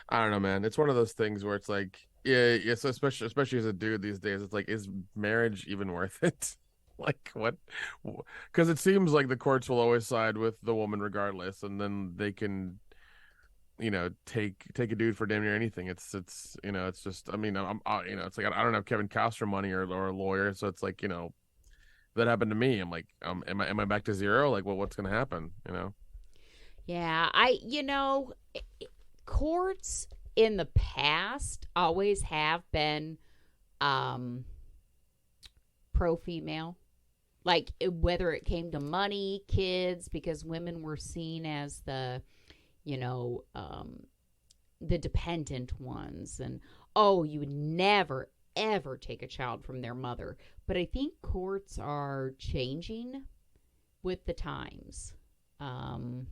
I don't know, man. It's one of those things where it's like, yeah, so especially as a dude these days, it's like, is marriage even worth it? Like what? Because it seems like the courts will always side with the woman regardless, and then they can, take a dude for damn near anything. It's just, I mean, it's like I don't have Kevin Costner money or a lawyer, so it's like, that happened to me. I'm like, am I back to zero? Like, what's gonna happen? Yeah, courts in the past always have been pro female. like whether it came to money, kids, because women were seen as the, you know, the dependent ones. And, oh, you would never, ever take a child from their mother. But I think courts are changing with the times. So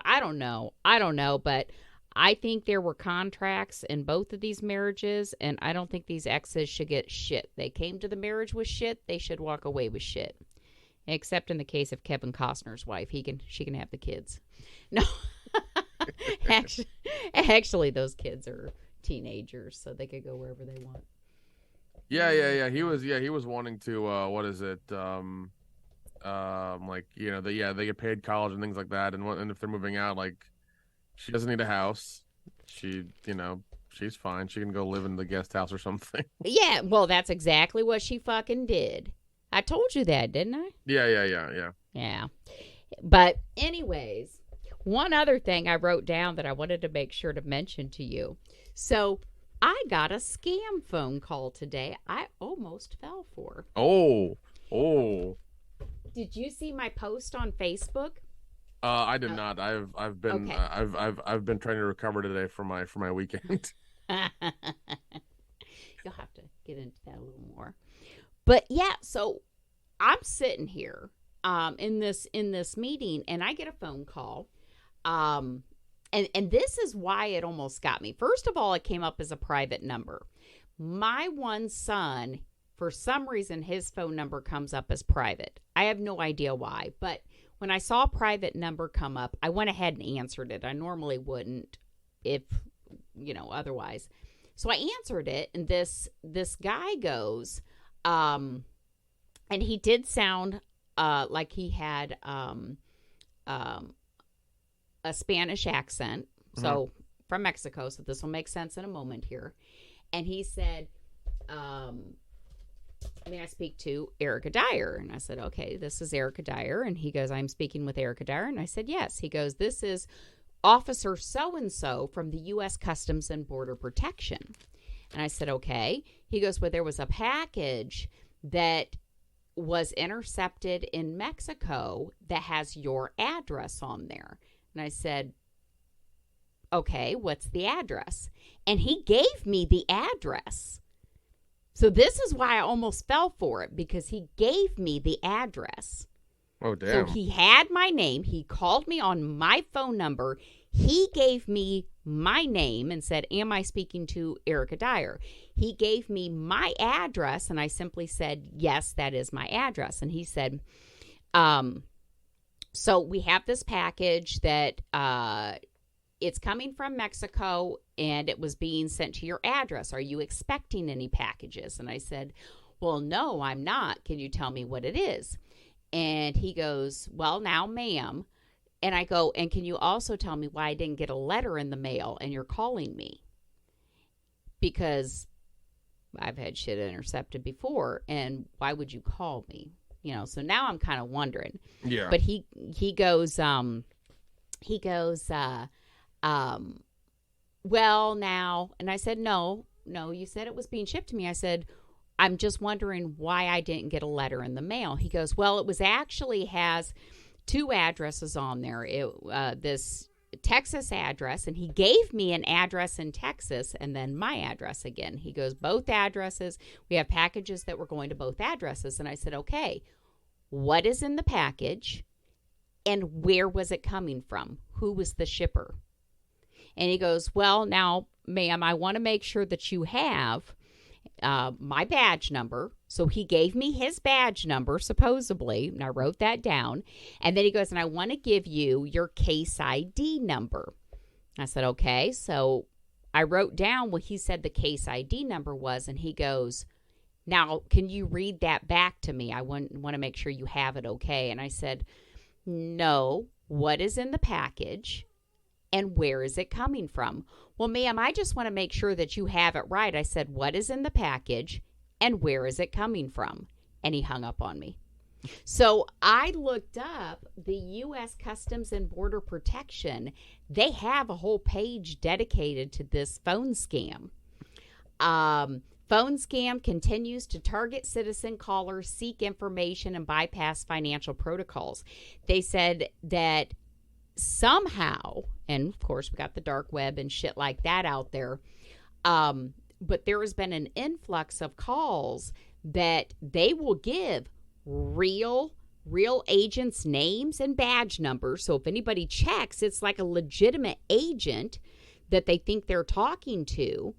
I don't know, but I think there were contracts in both of these marriages, and I don't think these exes should get shit. They came to the marriage with shit, they should walk away with shit. Except in the case of Kevin Costner's wife, she can have the kids. No, actually, those kids are teenagers, so they could go wherever they want. Yeah. He was wanting to. What is it? Like, you know, they get paid college and things like that, and if they're moving out, like, she doesn't need a house. She, you know, she's fine. She can go live in the guest house or something. Yeah, well, that's exactly what she fucking did. I told you that, didn't I? Yeah. But anyways, one other thing I wrote down that I wanted to make sure to mention to you. So I got a scam phone call today. I almost fell for. Oh. Did you see my post on Facebook? I did not. I've been Okay. I've been trying to recover today for my weekend. You'll have to get into that a little more. But yeah, so I'm sitting here in this meeting, and I get a phone call. And this is why it almost got me. First of all, it came up as a private number. My one son, for some reason, his phone number comes up as private. I have no idea why, but when I saw a private number come up, I went ahead and answered it. I normally wouldn't if, you know, otherwise. So I answered it, and this guy goes, and he did sound like he had a Spanish accent, so from Mexico, so this will make sense in a moment here. And he said, may I speak to Erica Dyer? And I said, okay, this is Erica Dyer. And he goes, I'm speaking with Erica Dyer. And I said, yes. He goes, this is Officer so-and-so from the U.S. Customs and Border Protection. And I said, okay. He goes, well, there was a package that was intercepted in Mexico that has your address on there. And I said, okay, what's the address? And he gave me the address. So this is why I almost fell for it, because he gave me the address. Oh, damn. So he had my name. He called me on my phone number. He gave me my name and said, am I speaking to Erica Dyer? He gave me my address, and I simply said, yes, that is my address. And he said, so we have this package that it's coming from Mexico, and it was being sent to your address. Are you expecting any packages? And I said, well, no, I'm not. Can you tell me what it is? And he goes, well, now, ma'am. And I go, and can you also tell me why I didn't get a letter in the mail and you're calling me? Because I've had shit intercepted before, and why would you call me? You know, so now I'm kind of wondering. Yeah. But he goes, well, now, and I said, no, you said it was being shipped to me. I said, I'm just wondering why I didn't get a letter in the mail. He goes, well, it was actually has two addresses on there. This Texas address, and he gave me an address in Texas and then my address again. He goes, both addresses, we have packages that were going to both addresses. And I said, okay, what is in the package and where was it coming from? Who was the shipper? And he goes, well, now, ma'am, I want to make sure that you have my badge number. So he gave me his badge number, supposedly, and I wrote that down. And then he goes, and I want to give you your case ID number. I said, okay. So I wrote down what he said the case ID number was, and he goes, now, can you read that back to me? I want to make sure you have it okay. And I said, no, what is in the package? And where is it coming from? Well, ma'am, I just want to make sure that you have it right. I said, what is in the package and where is it coming from? And he hung up on me. So I looked up the U.S. Customs and Border Protection. They have a whole page dedicated to this phone scam. Phone scam continues to target citizen callers, seek information, and bypass financial protocols. They said that somehow, and of course we got the dark web and shit like that out there, but there has been an influx of calls that they will give real agents' names and badge numbers. So if anybody checks, it's like a legitimate agent that they think they're talking to.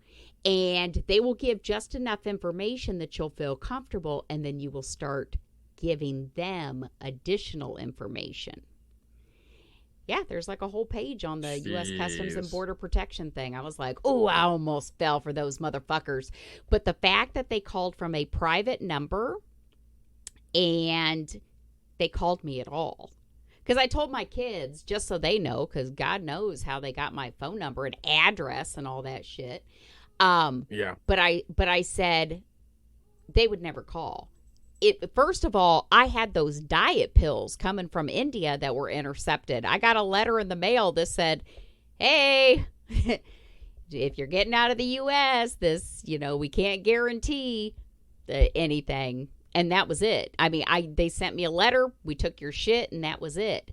And they will give just enough information that you'll feel comfortable, and then you will start giving them additional information. Yeah, there's like a whole page on the U.S. Customs and Border Protection thing. I was like, oh, I almost fell for those motherfuckers. But the fact that they called from a private number and they called me at all. Because I told my kids, just so they know, because God knows how they got my phone number and address and all that shit. Yeah. But I said they would never call. First of all, I had those diet pills coming from India that were intercepted. I got a letter in the mail that said, hey, if you're getting out of the U.S., we can't guarantee anything. And that was it. I mean, they sent me a letter. We took your shit, and that was it.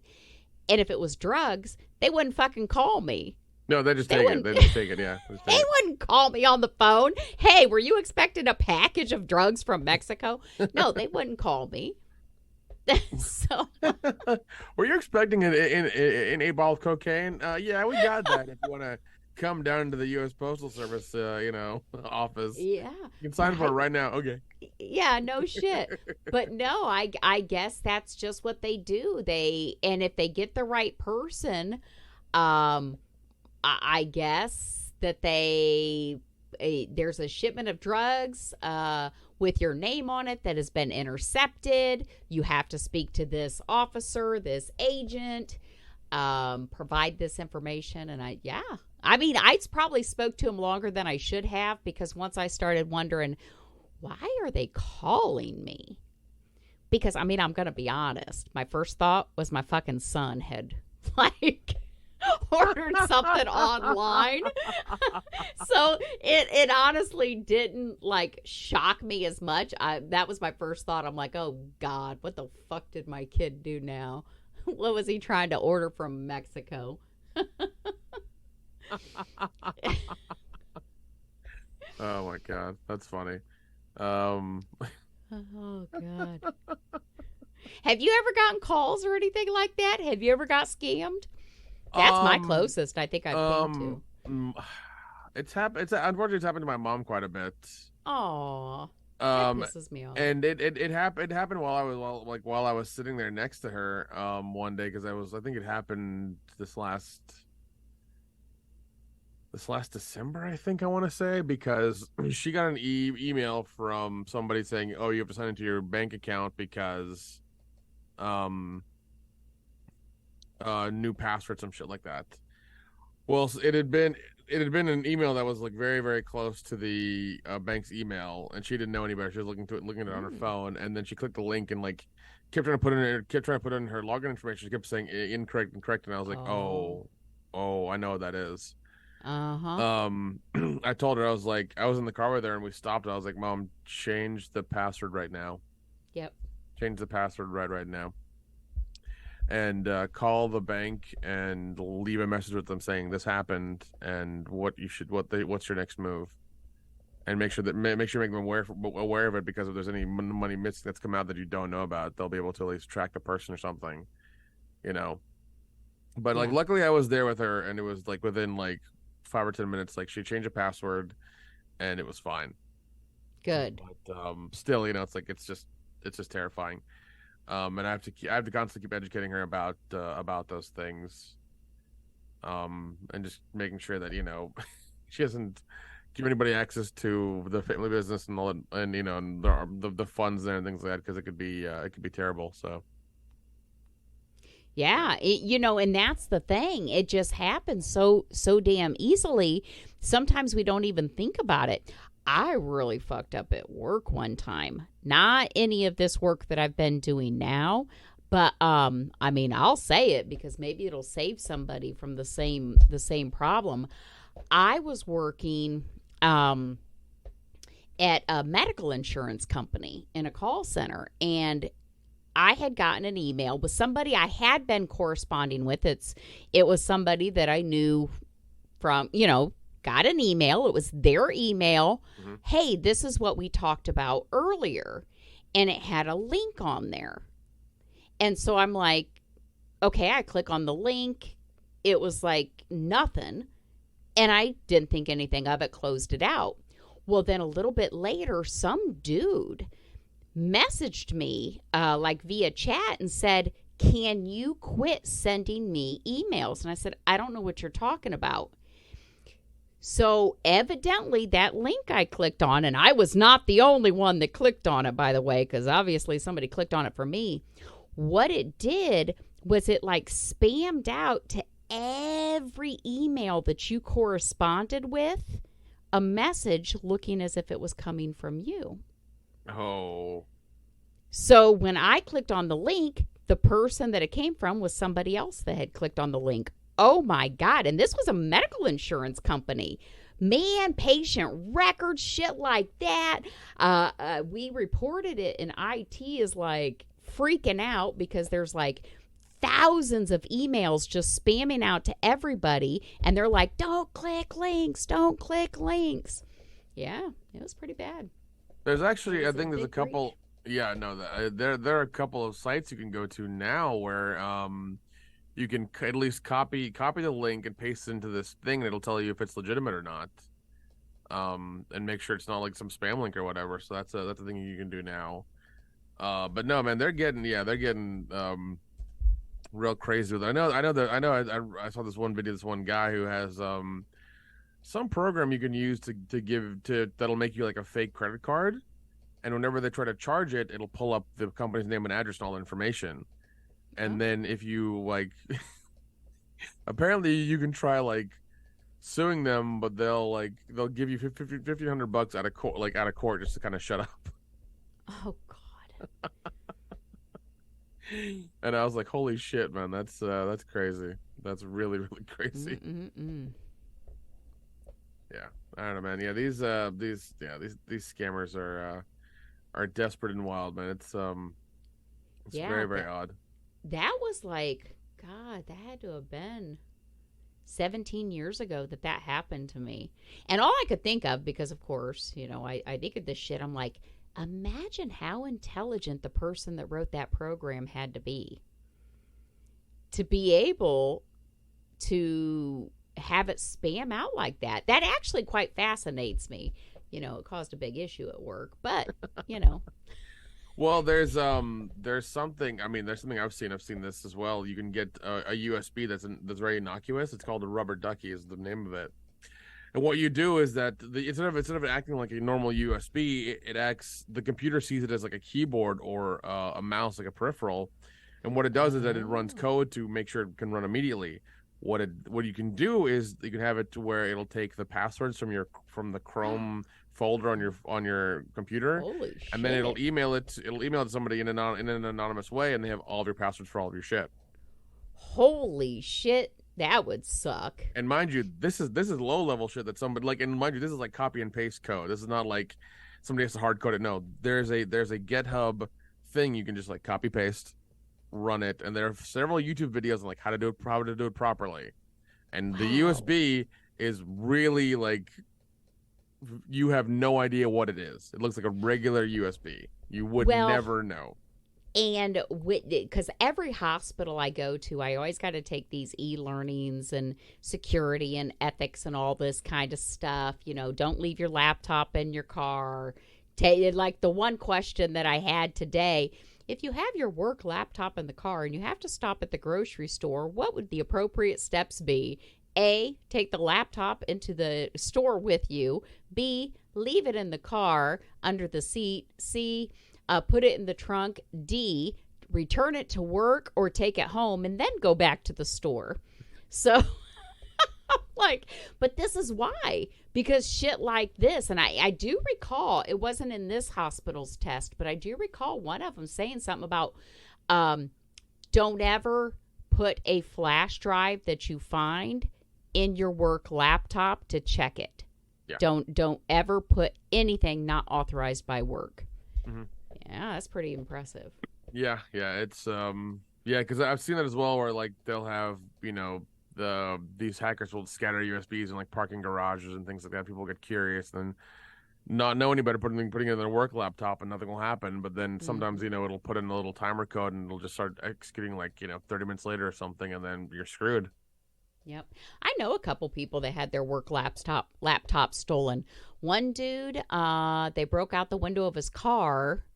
And if it was drugs, they wouldn't fucking call me. No, they just take it. They just take it, yeah. They wouldn't call me on the phone. Hey, were you expecting a package of drugs from Mexico? No, they wouldn't call me. So, were you expecting an 8-ball of cocaine? Yeah, we got that. If you want to come down to the U.S. Postal Service, office. Yeah. You can sign for it right now. Okay. Yeah, no shit. But no, I guess that's just what they do. And if they get the right person, I guess that there's a shipment of drugs with your name on it that has been intercepted. You have to speak to this officer, this agent, provide this information. And I probably spoke to him longer than I should have, because once I started wondering, why are they calling me? Because, I'm going to be honest. My first thought was my fucking son had, ordered something online. So it honestly didn't shock me as much. That was my first thought. I'm like, oh God, what the fuck did my kid do now? What was he trying to order from Mexico? Oh my God, that's funny. Oh God. Have you ever gotten calls or anything like that? Have you ever got scammed? That's my closest I think I've been to. Unfortunately, it's happened to my mom quite a bit. Aw. That pisses me off. And it happened while I was sitting there next to her one day, because I think it happened this last December, I think I want to say, because she got an email from somebody saying, oh, you have to sign into your bank account because new password, some shit like that. Well, it had been an email that was very, very close to the bank's email, and she didn't know any better. She was looking at it on her phone, and then she clicked the link and kept trying to put in her login information. She kept saying incorrect, and I was like, oh, I know what that is. I told her, I was in the car with her, and we stopped, and I was like, Mom, change the password right now. Yep. Change the password right now. And call the bank and leave a message with them saying this happened and what's your next move, and make sure you make them aware of it, because if there's any money missing that's come out that you don't know about, they'll be able to at least track the person or something, But luckily I was there with her, and it was within 5 or 10 minutes, she changed the password, and it was fine. Good. But still, it's just terrifying. And I have to constantly keep educating her about those things, and just making sure that she doesn't give anybody access to the family business and all that, and and the funds there and things like that, because it could be terrible. So yeah, and that's the thing. It just happens so damn easily. Sometimes we don't even think about it. I really fucked up at work one time. Not any of this work that I've been doing now, but I'll say it because maybe it'll save somebody from the same problem. I was working at a medical insurance company in a call center, and I had gotten an email with somebody I had been corresponding with. It was somebody that I knew from, got an email. It was their email. Mm-hmm. Hey, this is what we talked about earlier. And it had a link on there. And so I'm like, okay, I click on the link. It was like nothing. And I didn't think anything of it, closed it out. Well, then a little bit later, some dude messaged me like via chat and said, can you quit sending me emails? And I said, I don't know what you're talking about. So evidently that link I clicked on, and I was not the only one that clicked on it, by the way, because obviously somebody clicked on it for me. What it did was it like spammed out to every email that you corresponded with a message looking as if it was coming from you. Oh. So when I clicked on the link, the person that it came from was somebody else that had clicked on the link. Oh my God. And this was a medical insurance company. Man, patient records, shit like that. We reported it, and IT is like freaking out because there's like thousands of emails just spamming out to everybody. And they're like, don't click links. Don't click links. Yeah, it was pretty bad. There's actually, I think there's a couple. Yeah, no, there are a couple of sites you can go to now where you can at least copy the link and paste it into this thing, and it'll tell you if it's legitimate or not, and make sure it's not like some spam link or whatever. So that's a thing you can do now. But no, man, they're getting real crazy with it. I saw this one video, this one guy who has some program you can use that'll make you like a fake credit card. And whenever they try to charge it, it'll pull up the company's name and address and all the information. And then if you like, apparently you can try like suing them, but they'll give you $1,500 out of court just to kind of shut up. Oh God. And I was like, holy shit, man, that's crazy. That's really, really crazy. Yeah, I don't know, man. Yeah, these scammers are desperate and wild, man. It's very, very odd. That was like, God, that had to have been 17 years ago that happened to me. And all I could think of, because of course, I think of this shit, I'm like, imagine how intelligent the person that wrote that program had to be able to have it spam out like that. That actually quite fascinates me. It caused a big issue at work, but Well, there's something. I mean, there's something I've seen this as well. You can get a USB that's very innocuous. It's called a rubber ducky, is the name of it. And what you do is that instead of acting like a normal USB, it acts. The computer sees it as like a keyboard or a mouse, like a peripheral. And what it does is that it runs code to make sure it can run immediately. What you can do is you can have it to where it'll take the passwords from the Chrome folder on your computer. Holy shit. And then it'll email it to somebody in an anonymous way, and they have all of your passwords for all of your shit. Holy shit, that would suck. And mind you, this is low level shit that somebody like, and mind you, this is like copy and paste code. This is not like somebody has to hard code it. No, there's a GitHub thing you can just like copy paste, run it, and there are several YouTube videos on like how to do it properly. And the USB is really like, you have no idea what it is. It looks like a regular USB. You would never know. And because every hospital I go to, I always got to take these e-learnings and security and ethics and all this kind of stuff. Don't leave your laptop in your car. Like the one question that I had today, if you have your work laptop in the car and you have to stop at the grocery store, what would the appropriate steps be? A, take the laptop into the store with you. B, leave it in the car under the seat. C, put it in the trunk. D, return it to work or take it home and then go back to the store. So, like, but this is why. Because shit like this, and I do recall, it wasn't in this hospital's test, but I do recall one of them saying something about don't ever put a flash drive that you find in your work laptop to check it. Yeah. Don't ever put anything not authorized by work. Mm-hmm. Yeah, that's pretty impressive. Yeah, it's yeah, because I've seen that as well, where like they'll have these hackers will scatter USBs in like parking garages and things like that. People get curious, and not know any better, putting it in their work laptop, and nothing will happen. But then sometimes it'll put in a little timer code, and it'll just start executing like 30 minutes later or something, and then you're screwed. Yep. I know a couple people that had their work laptop stolen. One dude, they broke out the window of his car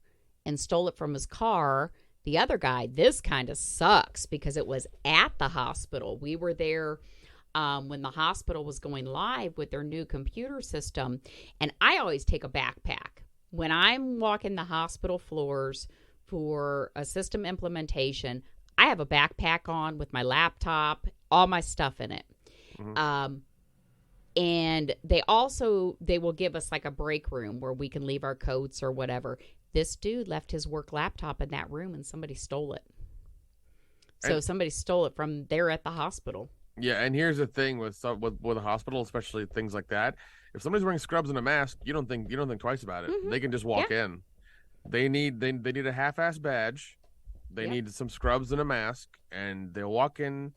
and stole it from his car. The other guy, this kind of sucks because it was at the hospital. We were there when the hospital was going live with their new computer system. And I always take a backpack. When I'm walking the hospital floors for a system implementation, I have a backpack on with my laptop, all my stuff in it. Mm-hmm. And they will give us like a break room where we can leave our coats or whatever. This dude left his work laptop in that room and somebody stole it. So somebody stole it from there at the hospital. Yeah, and here's the thing with a hospital, especially things like that. If somebody's wearing scrubs and a mask, you don't think twice about it. Mm-hmm. They can just walk in. They need a half-ass badge. They need some scrubs and a mask, and they'll walk in,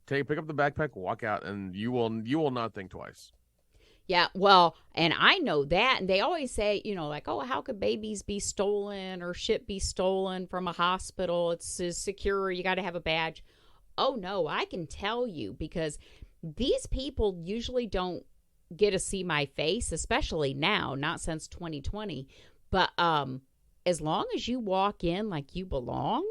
pick up the backpack, walk out, and you will not think twice. Yeah, well, and I know that, and they always say, like, oh, how could babies be stolen or shit be stolen from a hospital? It's secure. You got to have a badge. Oh, no, I can tell you, because these people usually don't get to see my face, especially now, not since 2020. But as long as you walk in like you belong,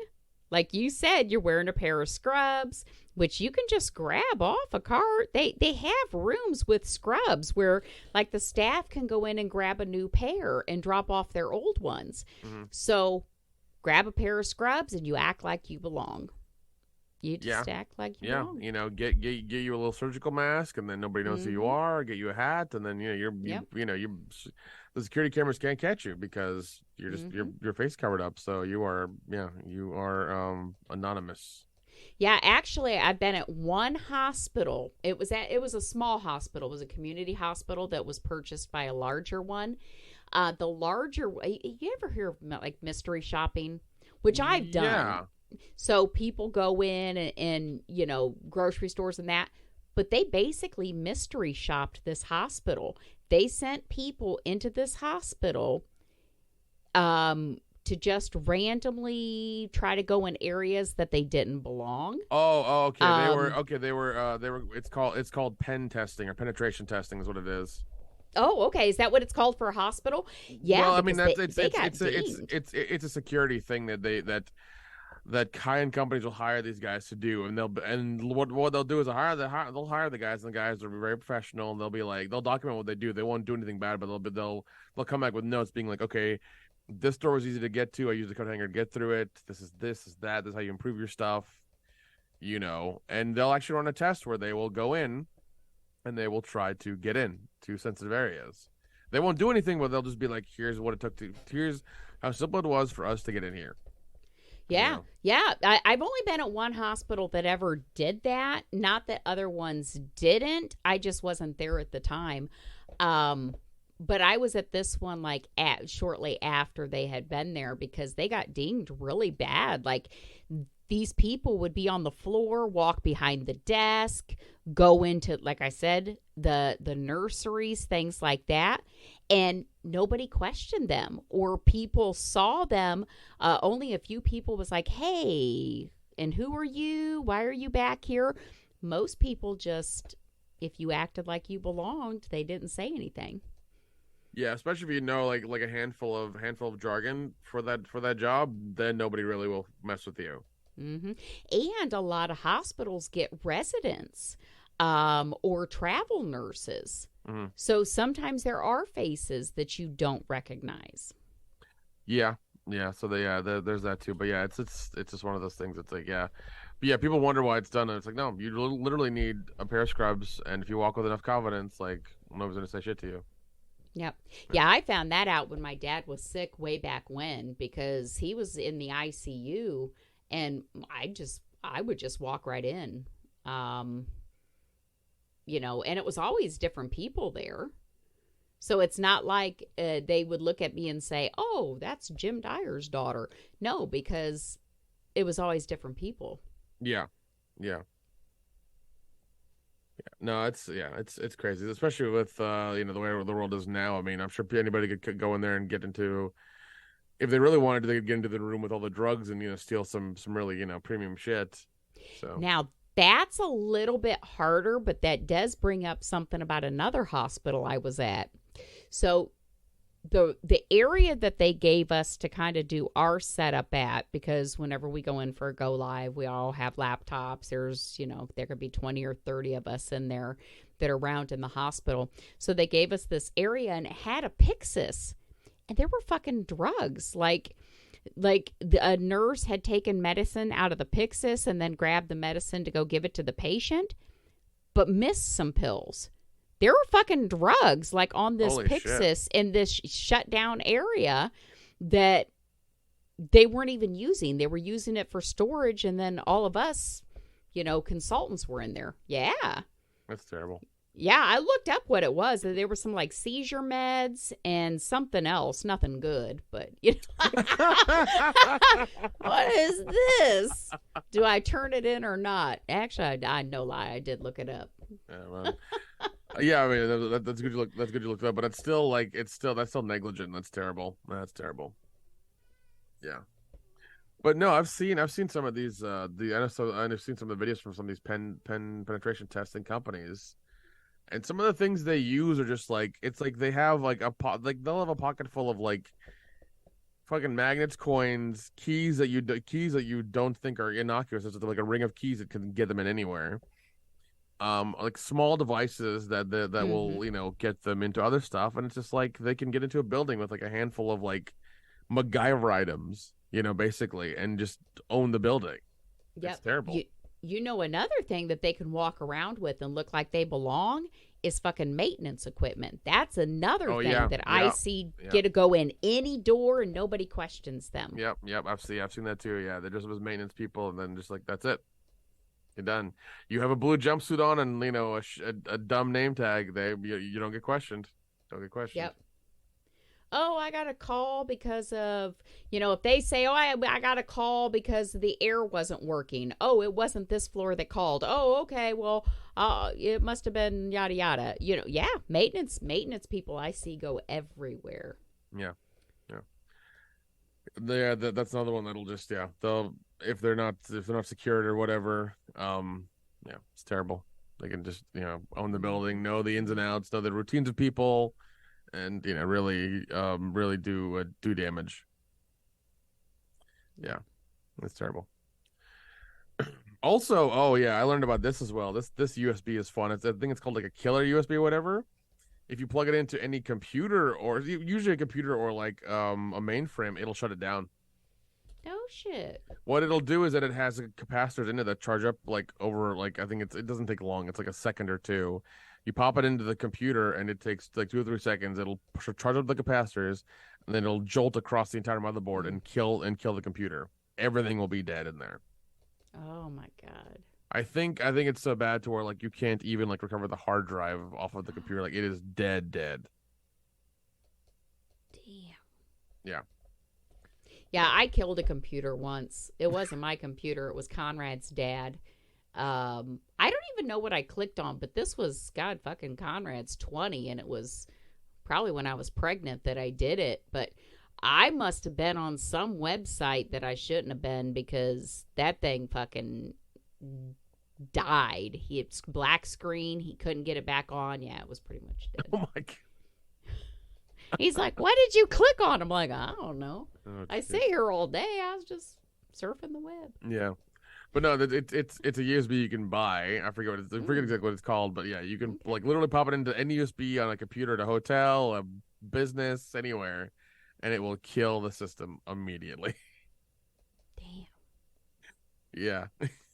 like you said, you're wearing a pair of scrubs, which you can just grab off a cart. They have rooms with scrubs where like the staff can go in and grab a new pair and drop off their old ones. Mm-hmm. So grab a pair of scrubs and you act like you belong. You just act like you belong. Get you a little surgical mask, and then nobody knows who you are. Get you a hat, and then the security cameras can't catch you because you're just your face covered up. So you are anonymous. Yeah, actually, I've been at one hospital. It was a small hospital. It was a community hospital that was purchased by a larger one. The larger, you ever hear of like mystery shopping, which I've done. Yeah. So people go in and grocery stores and that, but they basically mystery shopped this hospital. They sent people into this hospital to just randomly try to go in areas that they didn't belong. Oh, okay. They were it's called pen testing or penetration testing is what it is. Oh, okay. Is that what it's called for a hospital? Yeah. Well, I mean it's a security thing that high-end companies will hire these guys to do, and what they'll do is they'll hire the guys, and the guys are very professional, and they'll document what they do. They won't do anything bad, but they'll come back with notes being like, okay, this door was easy to get to. I used the coat hanger to get through it. This is that. This is how you improve your stuff, And they'll actually run a test where they will go in, and they will try to get in to sensitive areas. They won't do anything, but they'll just be like, here's how simple it was for us to get in here. Yeah. I've only been at one hospital that ever did that. Not that other ones didn't. I just wasn't there at the time. But I was at this one shortly after they had been there because they got dinged really bad. Like these people would be on the floor, walk behind the desk, go into, like I said, the nurseries, things like that. And nobody questioned them, or people saw them. Only a few people was like, hey, and who are you? Why are you back here? Most people just, if you acted like you belonged, they didn't say anything. Yeah, especially if you know like a handful of jargon for that job, then nobody really will mess with you. Mm-hmm. And a lot of hospitals get residents or travel nurses. Mm-hmm. So sometimes there are faces that you don't recognize. Yeah. So there's that too. But yeah, it's just one of those things. It's like, yeah. But yeah, people wonder why it's done. And it's like, no, you literally need a pair of scrubs. And if you walk with enough confidence, like nobody's going to say shit to you. Yep. Yeah, I found that out when my dad was sick way back when, because he was in the ICU, and I would just walk right in. And it was always different people there. So it's not like they would look at me and say, "Oh, that's Jim Dyer's daughter." No, because it was always different people. Yeah. Yeah. No, it's crazy, especially with the way the world is now. I mean, I'm sure anybody could go in there and get into, if they really wanted to, they could get into the room with all the drugs and steal some really premium shit. So Now, that's a little bit harder, but that does bring up something about another hospital I was at. So the area that they gave us to kind of do our setup at, because whenever we go in for a go live, we all have laptops. There's, there could be 20 or 30 of us in there that are around in the hospital. So they gave us this area and it had a Pyxis, and there were fucking drugs. Like a nurse had taken medicine out of the Pyxis and then grabbed the medicine to go give it to the patient, but missed some pills. There were fucking drugs like on this Holy Pyxis shit. in this shut down area that they weren't even using. They were using it for storage, and then all of us, consultants were in there. Yeah. That's terrible. Yeah, I looked up what it was. There were some like seizure meds and something else. Nothing good, but what is this? Do I turn it in or not? Actually, I no lie, I did look it up. Yeah, well, yeah, I mean that's good. That's good you looked it up, but it's still that's still negligent. That's terrible. That's terrible. Yeah, but no, I've seen some of these. I've seen some of the videos from some of these pen penetration testing companies. And some of the things they use are just like, it's like they have like they'll have a pocket full of like fucking magnets, coins, keys that you don't think are innocuous. It's like a ring of keys that can get them in anywhere. Like small devices that will get them into other stuff, and it's just like they can get into a building with like a handful of like MacGyver items, basically, and just own the building. Yep. It's terrible. Another thing that they can walk around with and look like they belong is fucking maintenance equipment. That's another thing that I see get to go in any door and nobody questions them. Yep. I've seen that too. Yeah, they're just as maintenance people, and then just like that's it. You're done. You have a blue jumpsuit on and a dumb name tag. You don't get questioned. Don't get questioned. Yep. Oh, I got a call because of, if they say, oh, I got a call because the air wasn't working. Oh, it wasn't this floor that called. Oh, okay. Well, it must have been yada, yada. Yeah, maintenance people I see go everywhere. Yeah. That's another one that'll just, they'll, if they're not secured or whatever, it's terrible. They can just, own the building, know the ins and outs, know the routines of people, and really do damage. Yeah, it's terrible. Also, I learned about this as well. This USB is fun. I think it's called like a killer USB or whatever. If you plug it into any computer, or usually a computer or like a mainframe, it'll shut it down. Oh shit. What it'll do is that it has capacitors in it that charge up like over, like, I think it doesn't take long. It's like a second or two. You pop it into the computer and it takes like 2 or 3 seconds. It'll charge up the capacitors, and then it'll jolt across the entire motherboard and kill the computer. Everything will be dead in there. Oh my god. I think it's so bad to where like you can't even like recover the hard drive off of the computer. Like it is dead. Damn. Yeah. Yeah, I killed a computer once. It wasn't my computer. It was Conrad's dad. I don't even know what I clicked on, but this was, God, fucking Conrad's 20, and it was probably when I was pregnant that I did it. But I must have been on some website that I shouldn't have been, because that thing fucking died. It's black screen. He couldn't get it back on. Yeah, it was pretty much dead. Oh my god. He's like, what did you click on? I'm like, I don't know. Oh, I sit here all day. I was just surfing the web. Yeah. But no, it's a USB you can buy. I forget exactly what it's called, but yeah, you can like literally pop it into any USB on a computer at a hotel, a business, anywhere, and it will kill the system immediately. Damn. Yeah.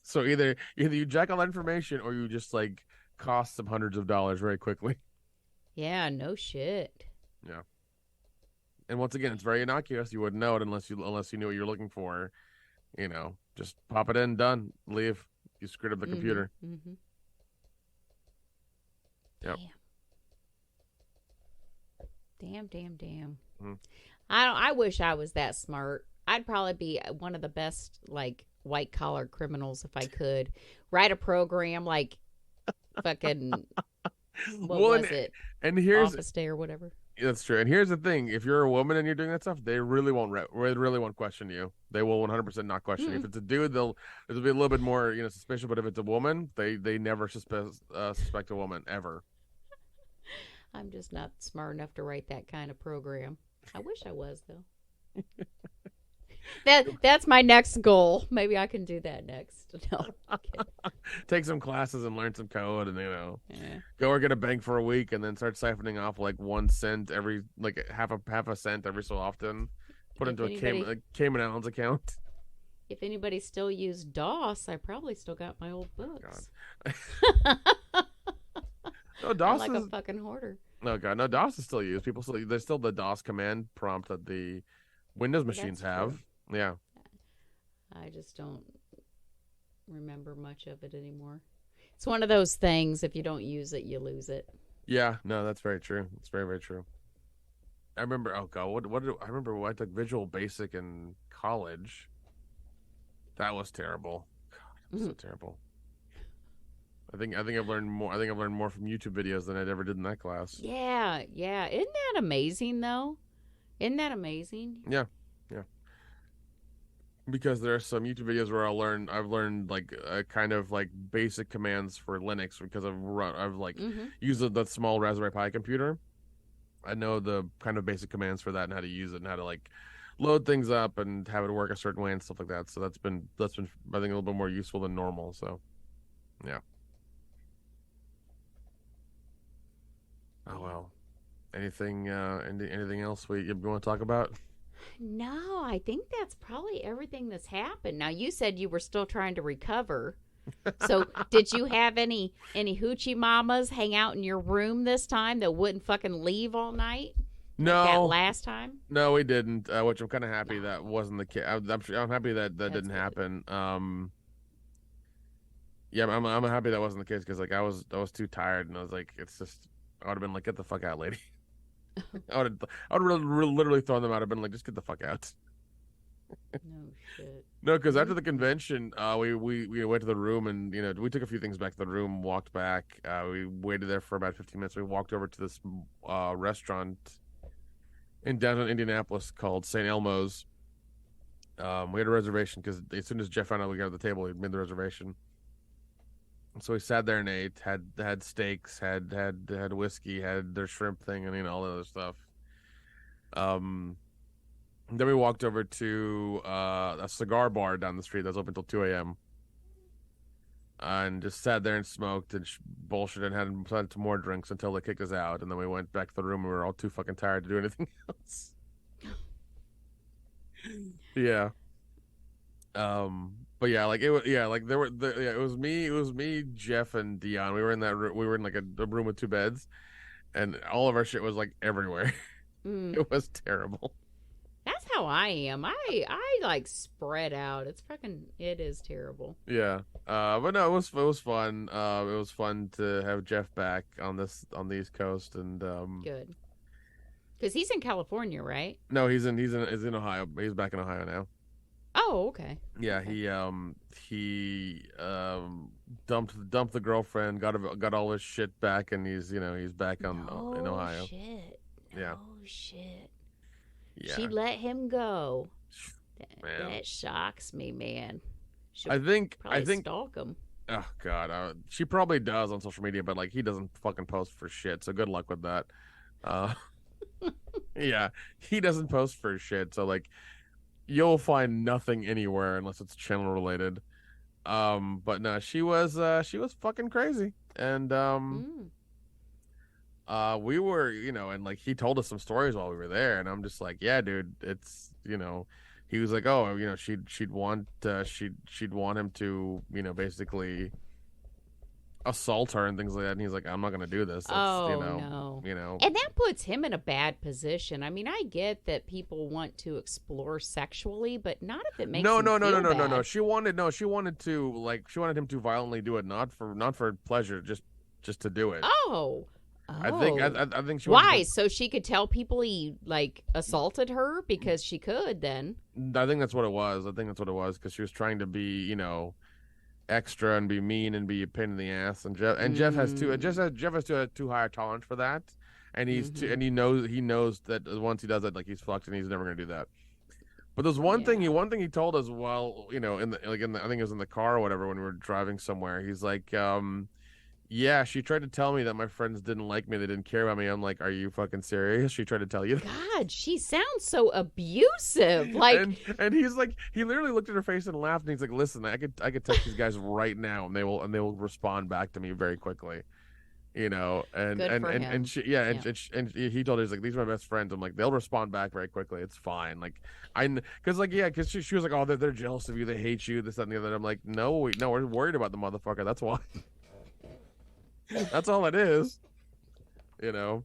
So either you jack all that information, or you just like cost some hundreds of dollars very quickly. Yeah, no shit. Yeah. And once again, it's very innocuous. You wouldn't know it unless you knew what you're looking for. Just pop it in, done, leave. You screwed up the computer. Mm-hmm. Yep. Damn. Damn. Mm-hmm. I wish I was that smart. I'd probably be one of the best like white collar criminals if I could write a program like fucking what Well, was it? and here's Office Day or whatever. that's true. And here's the thing: if you're a woman and you're doing that stuff, they really won't question you. They will 100% not question you. If it's a dude, it'll be a little bit more suspicious. But if it's a woman, they never suspect a woman ever. I'm just not smart enough to write that kind of program. I wish I was though. That's my next goal. Maybe I can do that next. No, Take some classes and learn some code, and yeah. go work at a bank for a week, and then start siphoning off like 1 cent every half a cent every so often. Put into a Cayman Islands account. If anybody still used DOS, I probably still got my old books. No, DOS I'm like a fucking hoarder. No, God, no, DOS is still used. There's still the DOS command prompt that the Windows machines have. True. Yeah. I just don't remember much of it anymore. It's one of those things, if you don't use it, you lose it. Yeah, no, that's very true. It's very, very true. I remember, oh God, I remember when I took Visual Basic in college. That was terrible. God, it was so terrible. I think I've learned more. I think I've learned more from YouTube videos than I ever did in that class. Yeah. Isn't that amazing, though? Isn't that amazing? Yeah. Because there are some YouTube videos where I've learned like kind of like basic commands for Linux because I've used the small Raspberry Pi computer. I know the kind of basic commands for that and how to use it and how to like load things up and have it work a certain way and stuff like that. So that's been I think a little bit more useful than normal. So yeah. Oh well. Anything else you want to talk about? No, I think that's probably everything that's happened. Now, you said you were still trying to recover. So, did you have any hoochie mamas hang out in your room this time that wouldn't fucking leave all night? No, like that last time. No, we didn't. Which I'm kind of happy that wasn't the case. I'm happy that didn't good. happen. Yeah, I'm happy that wasn't the case because like I was too tired and I was like, it's just I would have been like, get the fuck out, lady. I would literally thrown them out. I've been like, just get the fuck out. No shit. No, because after the convention, we went to the room and we took a few things back to the room, walked back. We waited there for about 15 minutes. We walked over to this restaurant in downtown Indianapolis called St. Elmo's. We had a reservation because as soon as Jeff found out we got at the table, he made the reservation. So we sat there and ate, had steaks, had whiskey, had their shrimp thing, and all that other stuff. Then we walked over to a cigar bar down the street that's open until 2 a.m. And just sat there and smoked and bullshit and had some more drinks until they kicked us out. And then we went back to the room. We were all too fucking tired to do anything else. Yeah. But yeah, like it was. Yeah, like it was me, Jeff, and Dion. We were in that room. We were in like a room with 2 beds, and all of our shit was like everywhere. It was terrible. That's how I am. I like spread out. It is terrible. Yeah. But no, it was fun. It was fun to have Jeff back on the East Coast and Good. Because he's in California, right? No, he's in Ohio. He's back in Ohio now. Oh, okay. Yeah, okay. He dumped the girlfriend, got all his shit back, and he's back in Ohio. Shit. Yeah. Oh shit. Yeah. She let him go. Man. That shocks me, man. I think stalk him. Oh God, she probably does on social media, but like he doesn't fucking post for shit. So good luck with that. Yeah, he doesn't post for shit. So like, you'll find nothing anywhere unless it's channel related. But no, she was fucking crazy, and we were, and like he told us some stories while we were there, and I'm just like, yeah, dude, it's, he was like, oh, she'd want him to, basically assault her and things like that, and he's like, I'm not gonna do this. That's, no. And that puts him in a bad position. I mean, I get that people want to explore sexually, but not if it makes no. She wanted him to violently do it, not for pleasure, just to do it. Oh. Oh. I think she wanted Why? So she could tell people he like assaulted her because she could then. I think that's what it was. I think that's what it was because she was trying to be, extra and be mean and be a pain in the ass. And Jeff has too. Mm. Jeff has too high a tolerance for that, and Mm-hmm. he knows that once he does that, like he's fucked and he's never gonna do that. But there's Yeah. one thing he told us while I think it was in the car or whatever when we were driving somewhere. He's like, yeah, she tried to tell me that my friends didn't like me, they didn't care about me. I'm like, are you fucking serious? She tried to tell you. God, she sounds so abusive. Like, And he's like, he literally looked at her face and laughed, and he's like, listen, I could text these guys right now, and they will respond back to me very quickly. good for And him. she, yeah, Yeah. and he told her, he's like, these are my best friends. I'm like, they'll respond back very quickly. It's fine. Like, because like, yeah, because she was like, oh, they're jealous of you, they hate you, this, that, and the other. I'm like, no, we're worried about the motherfucker. That's why. That's all it is. You know.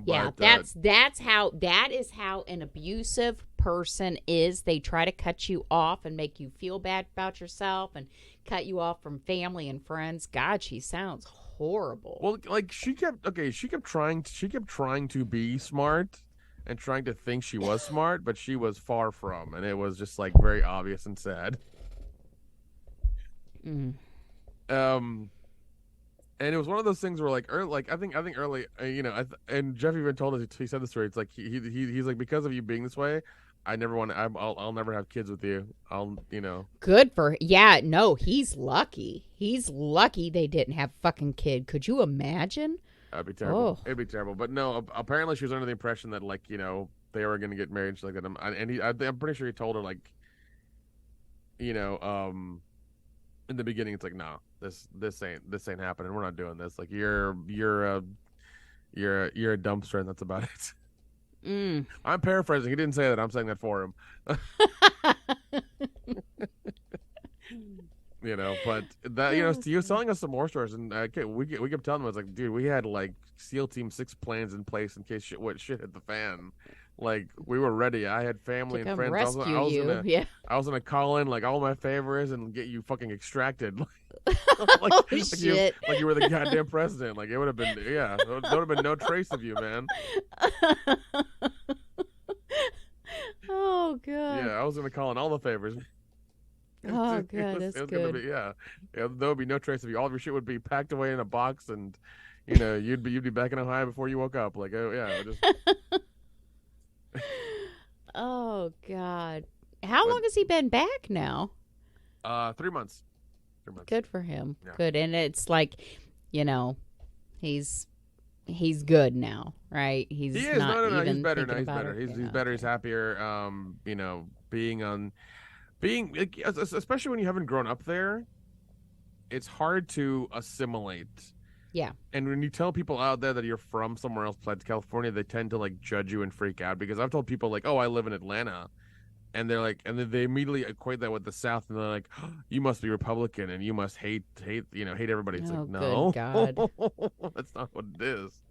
Yeah, But that is how an abusive person is. They try to cut you off and make you feel bad about yourself and cut you off from family and friends. God, she sounds horrible. well, like she kept trying to be smart and trying to think she was smart, but she was far from, and it was just like very obvious and sad. Mm. Um, and it was one of those things where I think early, and Jeff even told us, he said the story. It's like he's like, because of you being this way, I never want to. I'll never have kids with you. Good for yeah, no, he's lucky. He's lucky they didn't have a fucking kid. Could you imagine? That'd be terrible. Oh, It'd be terrible. But no, apparently she was under the impression that they were gonna get married. She's like that. I'm pretty sure he told her like you know in the beginning it's like, no, this ain't happening. We're not doing this. Like you're a dumpster and that's about it. mm. I'm paraphrasing. He didn't say that. I'm saying that for him. But that he was telling us some more stories, and we kept telling him, I was like, dude, we had like SEAL Team 6 plans in place in case shit hit the fan. Like we were ready. I had To family and come friends. rescue you. Yeah. I was gonna call in like all my favors and get you fucking extracted. Oh shit. Like you were the goddamn president. Like it would have been, yeah, there would have been no trace of you, man. Oh Yeah, god. I was gonna call in all the favors. Oh god, that's It was gonna be, good. yeah. There would be no trace of you. All of your shit would be packed away in a box, and you'd be back in Ohio before you woke up. Like, oh yeah, just. Oh god. How But long has he been back now? 3 months. 3 months. Good for him. Yeah. Good. And it's like, you know, he's good now, right? He He's is. not No. He's even better thinking now. He's about better. her. He's Yeah, better. He's okay. happier. Being like, especially when you haven't grown up there, it's hard to assimilate. Yeah. And when you tell people out there that you're from somewhere else besides California, they tend to like judge you and freak out, because I've told people like, "Oh, I live in Atlanta," and they're like, and then they immediately equate that with the South, and they're like, oh, "You must be Republican and you must hate everybody." It's Oh, like, good no, God. that's not what it is.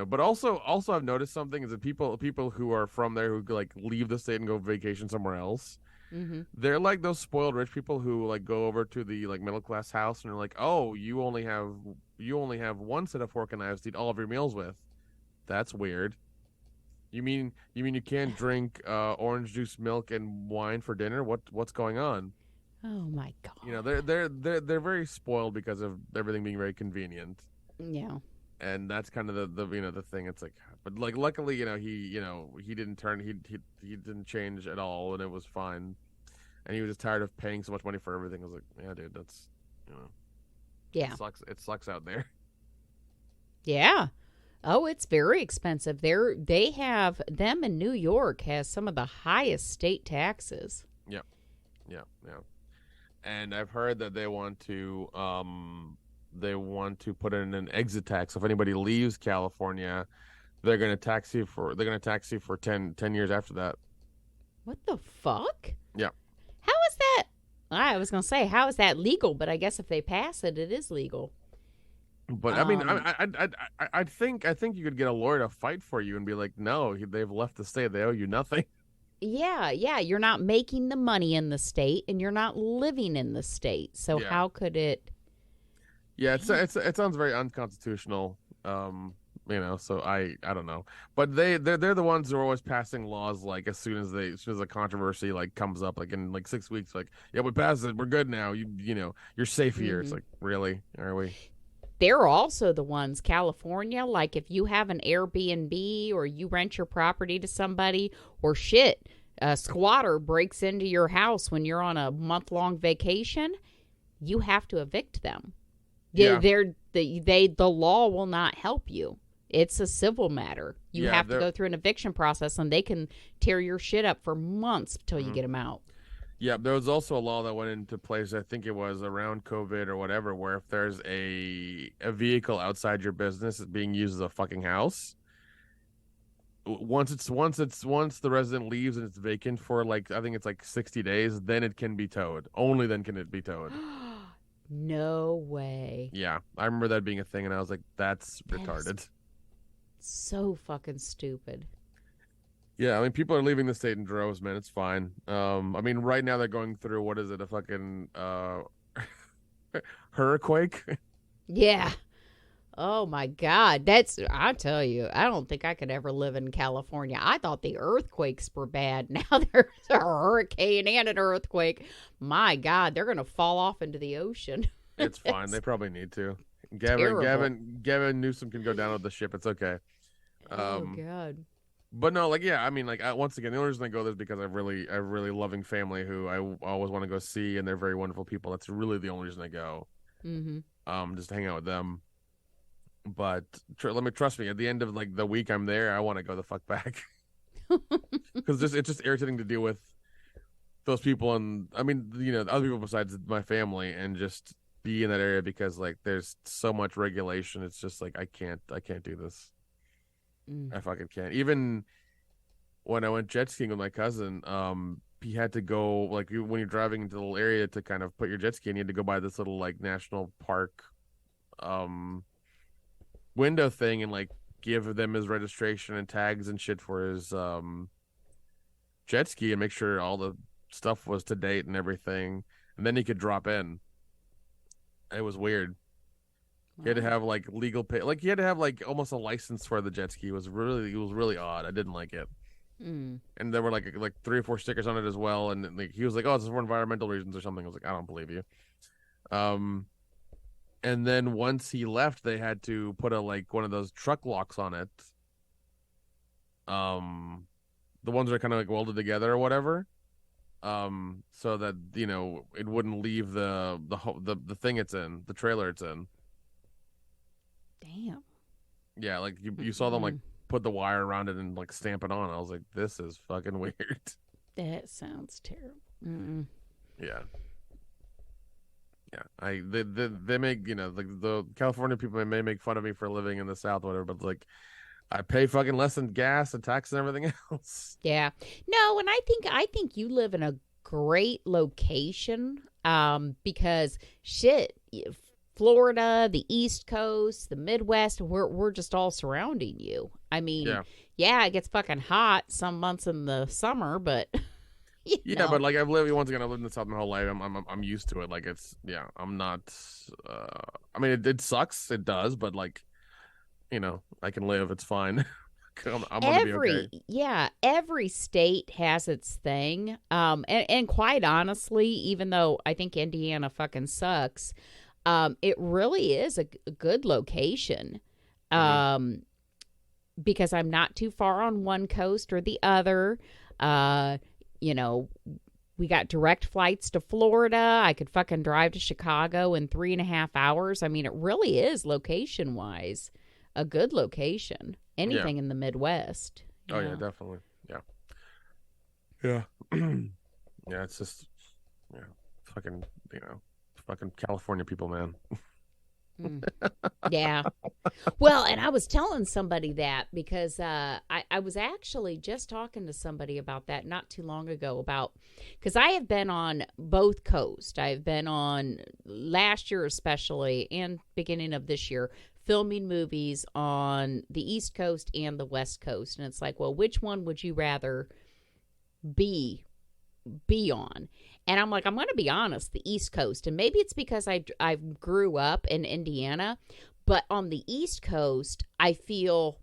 But also I've noticed something is that people who are from there who like leave the state and go vacation somewhere else, Mm-hmm. they're like those spoiled rich people who like go over to the like middle class house and are like, oh, you only have one set of fork and knives to eat all of your meals with. That's weird. You can't drink orange juice, milk, and wine for dinner? What's going on? Oh my God. They're very spoiled because of everything being very convenient, Yeah. and that's kind of the thing. It's like, but like luckily he didn't turn he didn't change at all, and it was fine. And he was just tired of paying so much money for everything. I was like, yeah, dude, that's Yeah. it sucks out there. Yeah. Oh, it's very expensive. They have them in New York has some of the highest state taxes. Yeah, yeah, yeah. And I've heard that they want to put in an exit tax. So if anybody leaves California, they're gonna tax you for 10 years after that. What the fuck? Yeah. How is that? I was going to say, how is that legal? But I guess if they pass it, it is legal. But I mean, Um, I think you could get a lawyer to fight for you and be like, no, they've left the state, they owe you nothing. yeah, yeah. You're not making the money in the state and you're not living in the state. So Yeah. how could it? Yeah, it sounds very unconstitutional. So I don't know. But they're the ones who are always passing laws like as soon as a controversy like comes up, like in like 6 weeks, like, yeah, we passed it, we're good now. You're safe here. It's Hmm. like, really? Are we? They're also the ones, California, like if you have an Airbnb or you rent your property to somebody, or shit, a squatter breaks into your house when you're on a month-long vacation, you have to evict them. Yeah. The law will not help you. It's a civil matter. You Yeah, have to they're go through an eviction process, and they can tear your shit up for months till you mhm. get them out. Yeah, there was also a law that went into place, I think it was around COVID or whatever, where if there's a vehicle outside your business is being used as a fucking house, once the resident leaves and it's vacant for like, I think it's like 60 days, then it can be towed. Only then can it be towed. No way. Yeah, I remember that being a thing, and I was like, that's That is retarded. so fucking stupid. Yeah, I mean, people are leaving the state in droves, man. It's fine. I mean, right now they're going through, what is it, a fucking hurricane? Yeah. Oh my God. I tell you, I don't think I could ever live in California. I thought the earthquakes were bad. Now there's a hurricane and an earthquake. My God, they're going to fall off into the ocean. It's fine. They That's probably need to. terrible. Gavin Newsom can go down with the ship. It's okay. Oh Um, God. but no, like, yeah, I mean, like, once again, the only reason I go there is because I have really loving family who I always want to go see, and they're very wonderful people. That's really the only reason I go. Mm-hmm. Just to hang out with them. But let me trust me. At the end of like the week I'm there, I want to go the fuck back because it's just irritating to deal with those people, and I mean, other people besides my family, and just be in that area because like there's so much regulation. It's just like I can't do this. Mm. I fucking can't. Even when I went jet skiing with my cousin, he had to go, like, when you're driving into the little area to kind of put your jet ski in, you had to go by this little like national park um window thing and like give them his registration and tags and shit for his jet ski and make sure all the stuff was to date and everything, and then he could drop in. It was weird. He had to Wow. have like legal pay, like he had to have like almost a license for the jet ski. It was really odd. I didn't like it. Mm. And there were like 3 or 4 stickers on it as well, and like he was like, oh, it's for environmental reasons or something. I was like, I don't believe you. um and then once he left, they had to put a like one of those truck locks on it, um the ones that are kind of like welded together or whatever, so that it wouldn't leave the thing it's in, the trailer it's in. Damn. Yeah, like you saw them like Mm-mm. put the wire around it and like stamp it on. I was like, this is fucking weird. That sounds terrible. Mm-mm. Yeah. Yeah, they make, like, the California people may make fun of me for living in the South, whatever, but like I pay fucking less than gas and tax and everything else. Yeah. No, and I think you live in a great location because shit, Florida, the East Coast, the Midwest, we're just all surrounding you. I mean, Yeah, yeah, it gets fucking hot some months in the summer, but you yeah, but know, like I've lived in the South my whole life. I'm used to it. Like, it's, yeah, I'm not. Uh, I mean, it sucks. It does, but like, I can live. It's fine. I'm gonna be okay. every state has its thing. And quite honestly, even though I think Indiana fucking sucks, it really is a good location. Hmm. Um, because I'm not too far on one coast or the other. Uh, you know, we got direct flights to Florida. I could fucking drive to Chicago in 3.5 hours. I mean, it really is location wise a good location. Yeah. Anything in the Midwest. Oh yeah, Yeah. definitely. Yeah. Yeah. Yeah. It's just, yeah, fucking, fucking California people, man. Mm. Yeah. Well, and I was telling somebody that because I was actually just talking to somebody about that not too long ago about because I have been on both coasts. I've been on last year, especially, and beginning of this year, filming movies on the East Coast and the West Coast. And it's like, well, which one would you rather be be on. And I'm like, I'm going to be honest, the East Coast. And maybe it's because I grew up in Indiana, but on the East Coast, I feel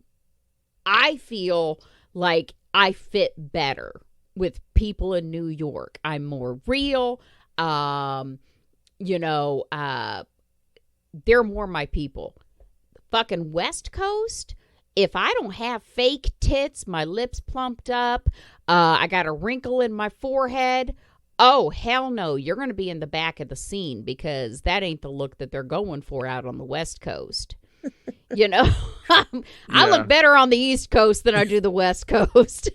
like I fit better with people in New York. I'm more real. They're more my people. Fucking West Coast, if I don't have fake tits, my lips plumped up, I got a wrinkle in my forehead, oh, hell no, you're going to be in the back of the scene, because that ain't the look that they're going for out on the West Coast. I look better on the East Coast than I do the West Coast.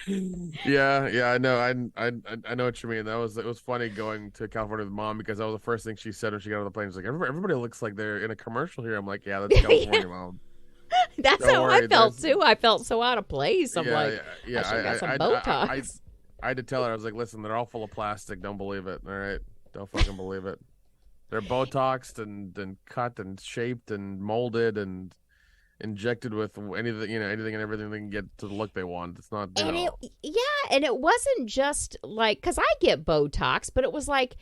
Yeah, I know. I know what you mean. It was funny going to California with Mom, because that was the first thing she said when she got on the plane. She's like, everybody looks like they're in a commercial here. I'm like, yeah, that's California, Mom. That's how I felt too. I felt so out of place. I'm I should got some Botox. I had to tell her, I was like, listen, they're all full of plastic. Don't believe it. All right, don't fucking believe it. They're Botoxed and cut and shaped and molded and injected with anything and everything they can get to the look they want. It's not, and it wasn't just like, because I get Botox, but it was like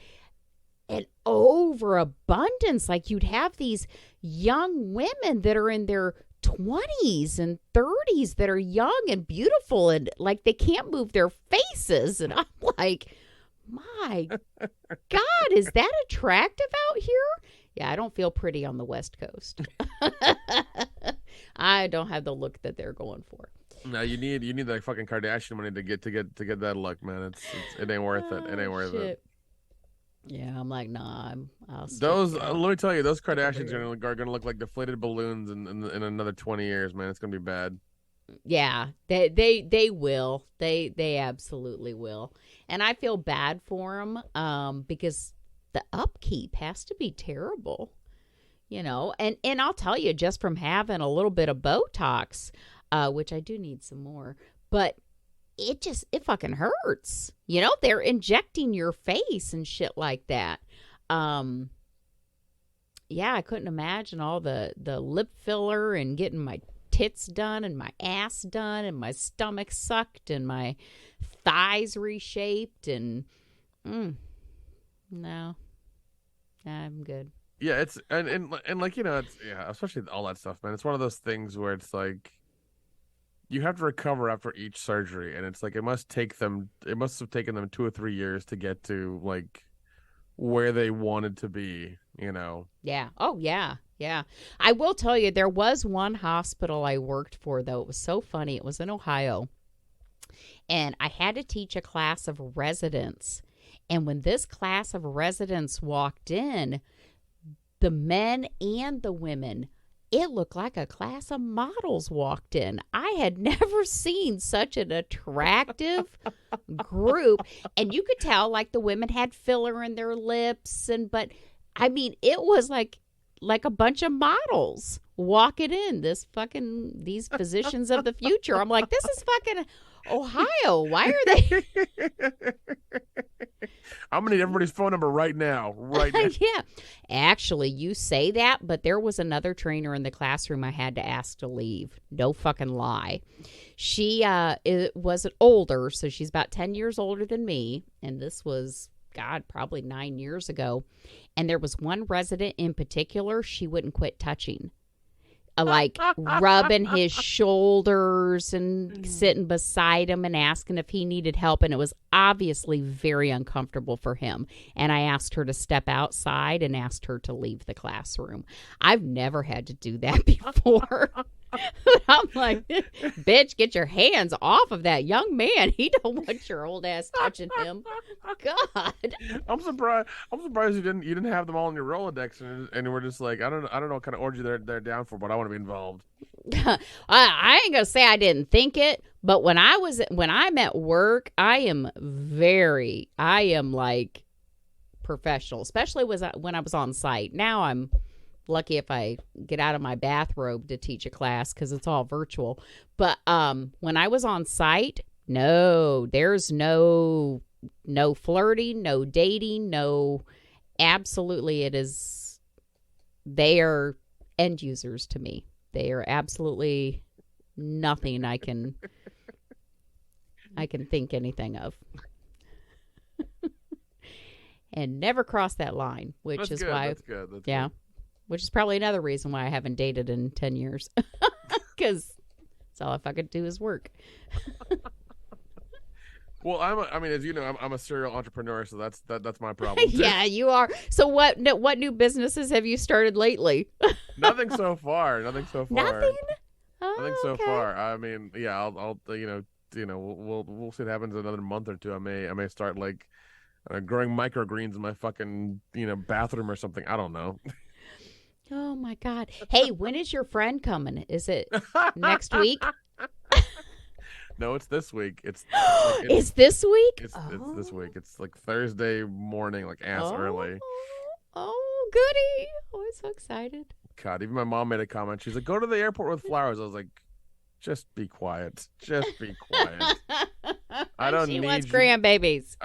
an overabundance. Like, you'd have these young women that are in their 20s and 30s that are young and beautiful, and like they can't move their faces, and I'm like, my God, is that attractive out here? Yeah, I don't feel pretty on the West Coast. I don't have the look that they're going for. No, you need that fucking Kardashian money to get that look, man. It ain't worth it. It ain't worth it. Yeah, I'm like, nah. Let me tell you, those Kardashians are gonna look like deflated balloons in another 20 years, man. It's gonna be bad. Yeah, they will. They absolutely will. And I feel bad for them, because the upkeep has to be terrible, and I'll tell you, just from having a little bit of Botox, which I do need some more, but it fucking hurts. They're injecting your face and shit like that. Yeah, I couldn't imagine all the lip filler and getting my tits done and my ass done and my stomach sucked and my thighs reshaped and no, I'm good. Yeah, it's and like, it's, yeah, especially all that stuff, man. It's one of those things where it's like you have to recover after each surgery, and it's like it must have taken them 2 or 3 years to get to like where they wanted to be, Yeah. Oh yeah. Yeah. I will tell you, there was one hospital I worked for, though. It was so funny. It was in Ohio. And I had to teach a class of residents. And when this class of residents walked in, the men and the women, it looked like a class of models walked in. I had never seen such an attractive group. And you could tell, like, the women had filler in their lips. But, I mean, it was like a bunch of models walking in, these physicians of the future. I'm like, this is fucking Ohio. Why are they? I'm going to need everybody's phone number right now. Right now. Yeah. Actually, you say that, but there was another trainer in the classroom I had to ask to leave. No fucking lie. She was older, so she's about 10 years older than me. And this was, God, probably 9 years ago. And there was one resident in particular she wouldn't quit touching. Like rubbing his shoulders and sitting beside him and asking if he needed help. And it was obviously very uncomfortable for him. And I asked her to step outside and asked her to leave the classroom. I've never had to do that before. I'm like, bitch, get your hands off of that young man. He don't want your old ass touching him. God. I'm surprised you didn't have them all in your Rolodex and we're just like, I don't know what kind of orgy they're down for, but I want to be involved. I ain't gonna say I didn't think it, but when I'm at work, I am like professional, especially when I was on site. Now I'm lucky if I get out of my bathrobe to teach a class because it's all virtual. But when I was on site, no, there's no flirting, no dating, no, absolutely. They are end users to me. They are absolutely nothing I can I can think anything of. And never cross that line, which That's is good. why, That's good. That's yeah, good. which is probably another reason why I haven't dated in 10 years. Because that's all I fucking do is work. Well, I mean, as you know, I'm a serial entrepreneur, so that's my problem too. Yeah, you are. So what new businesses have you started lately? Nothing so far. Nothing so far. Nothing? Nothing Oh, so okay. far. I mean, yeah, I'll we'll see what happens in another month or two. I may start like growing microgreens in my fucking bathroom or something. I don't know. Oh my God. Hey, when is your friend coming? Is it next week? No, it's this week. It's this week? It's this week. It's like Thursday morning, like ass Oh. early. Oh, goody. Oh, I'm so excited. God, even my mom made a comment. She's like, "Go to the airport with flowers." I was like, "Just be quiet. Just be quiet. I don't She need wants you. grandbabies.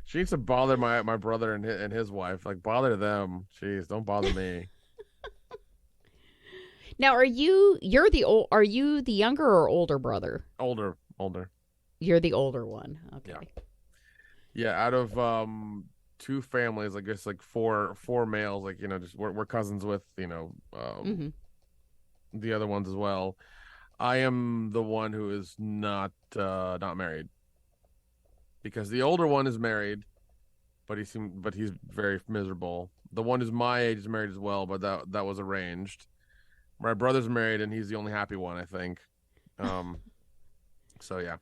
She needs to bother my brother and his wife. Like bother them. Jeez, don't bother me. Now, are you the younger or older brother? Older. You're the older one. Okay. Yeah. Out of two families, I guess like four males. Like just we're cousins with Mm-hmm. the other ones as well. I am the one who is not married because the older one is married, but he's very miserable. The one who's my age is married as well, but that was arranged. My brother's married and he's the only happy one, I think. So yeah.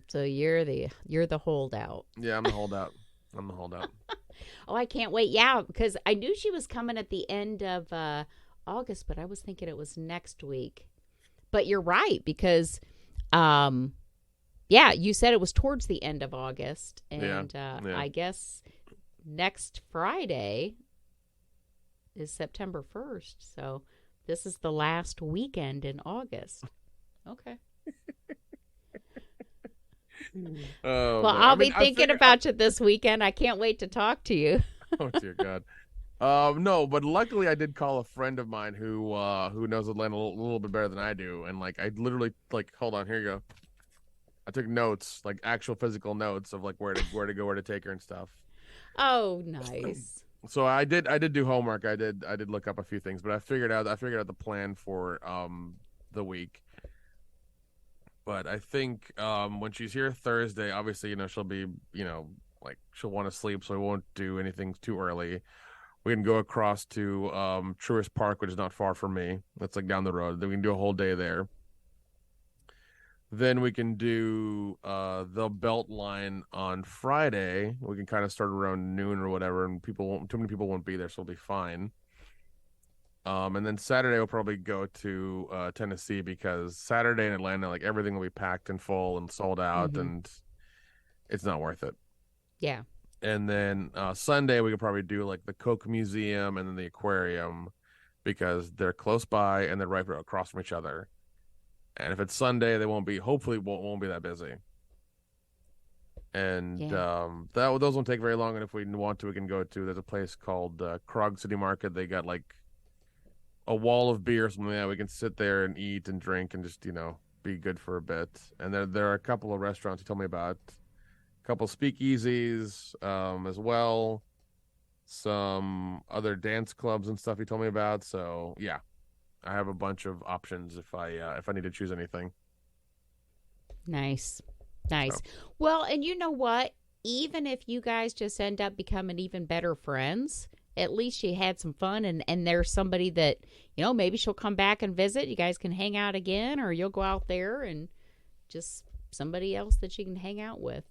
So you're the holdout. Yeah, I'm the holdout. Oh, I can't wait. Yeah, because I knew she was coming at the end of August, but I was thinking it was next week. But you're right, because yeah, you said it was towards the end of August, and Yeah. I guess next Friday is September 1st. So this is the last weekend in August. Okay. Oh, Well, man. I'll be thinking about you this weekend. I can't wait to talk to you. Oh dear God. No, but luckily I did call a friend of mine who knows Atlanta a little bit better than I do, and like I literally like hold on, here you go. I took notes, like actual physical notes of like where to go, where to take her and stuff. Oh, nice. So I did do homework. I did look up a few things, but I figured out the plan for the week. But I think when she's here Thursday, obviously, she'll be, like she'll want to sleep, so we won't do anything too early. We can go across to Truist Park, which is not far from me. That's like down the road. Then we can do a whole day there. Then we can do the Belt Line on Friday. We can kind of start around noon or whatever, and too many people won't be there, so it'll be fine. And then Saturday we'll probably go to Tennessee because Saturday in Atlanta, like everything will be packed and full and sold out, and it's not worth it. Yeah. And then Sunday we could probably do like the Coke Museum and then the aquarium because they're close by and they're right across from each other. And if it's Sunday, they hopefully won't be that busy. And those won't take very long. And if we want to, we can go to, there's a place called Krog City Market. They got like a wall of beer or something like that. We can sit there and eat and drink and just, be good for a bit. And there are a couple of restaurants he told me about, a couple speakeasies as well, some other dance clubs and stuff he told me about. So yeah, I have a bunch of options if I need to choose anything. Nice. So. Well, and you know what? Even if you guys just end up becoming even better friends, at least you had some fun, and there's somebody that, maybe she'll come back and visit. You guys can hang out again, or you'll go out there and just somebody else that you can hang out with.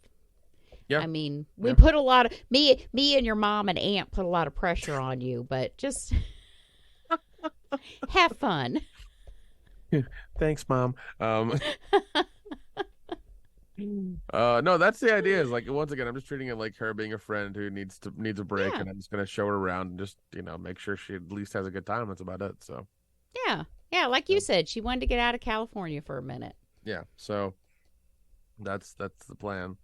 Yeah. I mean, we put a lot of, me and your mom and aunt put a lot of pressure on you, but just have fun. Thanks, Mom. No, that's the idea. Is like once again, I'm just treating it like her being a friend who needs a break, and I'm just gonna show her around and just make sure she at least has a good time. That's about it. So yeah, like you said, she wanted to get out of California for a minute. Yeah, so that's the plan.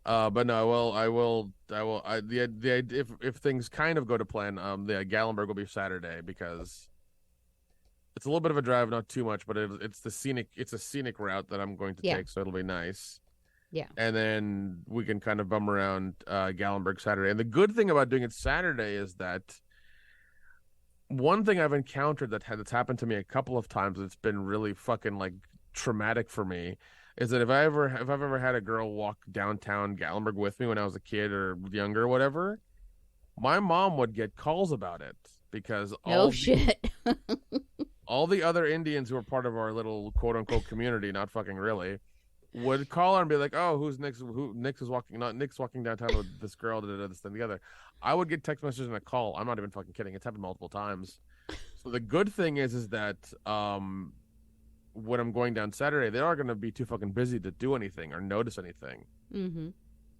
But no, I will. If things kind of go to plan, the Gallenberg will be Saturday because It's a little bit of a drive, not too much, but it's a scenic route that I'm going to Yeah. take, so it'll be nice. Yeah. And then we can kind of bum around Gallenberg Saturday. And the good thing about doing it Saturday is that one thing I've encountered that's happened to me a couple of times, it's been really fucking like traumatic for me, is that if I've ever had a girl walk downtown Gallenberg with me when I was a kid or younger or whatever, my mom would get calls about it because No shit. all the other Indians who were part of our little quote unquote community, not fucking really, would call her and be like, "Oh, who's Nick's? Who Nick's is walking? Not Nick's walking downtown with this girl. This thing, the other." I would get text messages and a call. I'm not even fucking kidding. It's happened multiple times. So the good thing is that when I'm going down Saturday, they aren't going to be too fucking busy to do anything or notice anything. Mm-hmm.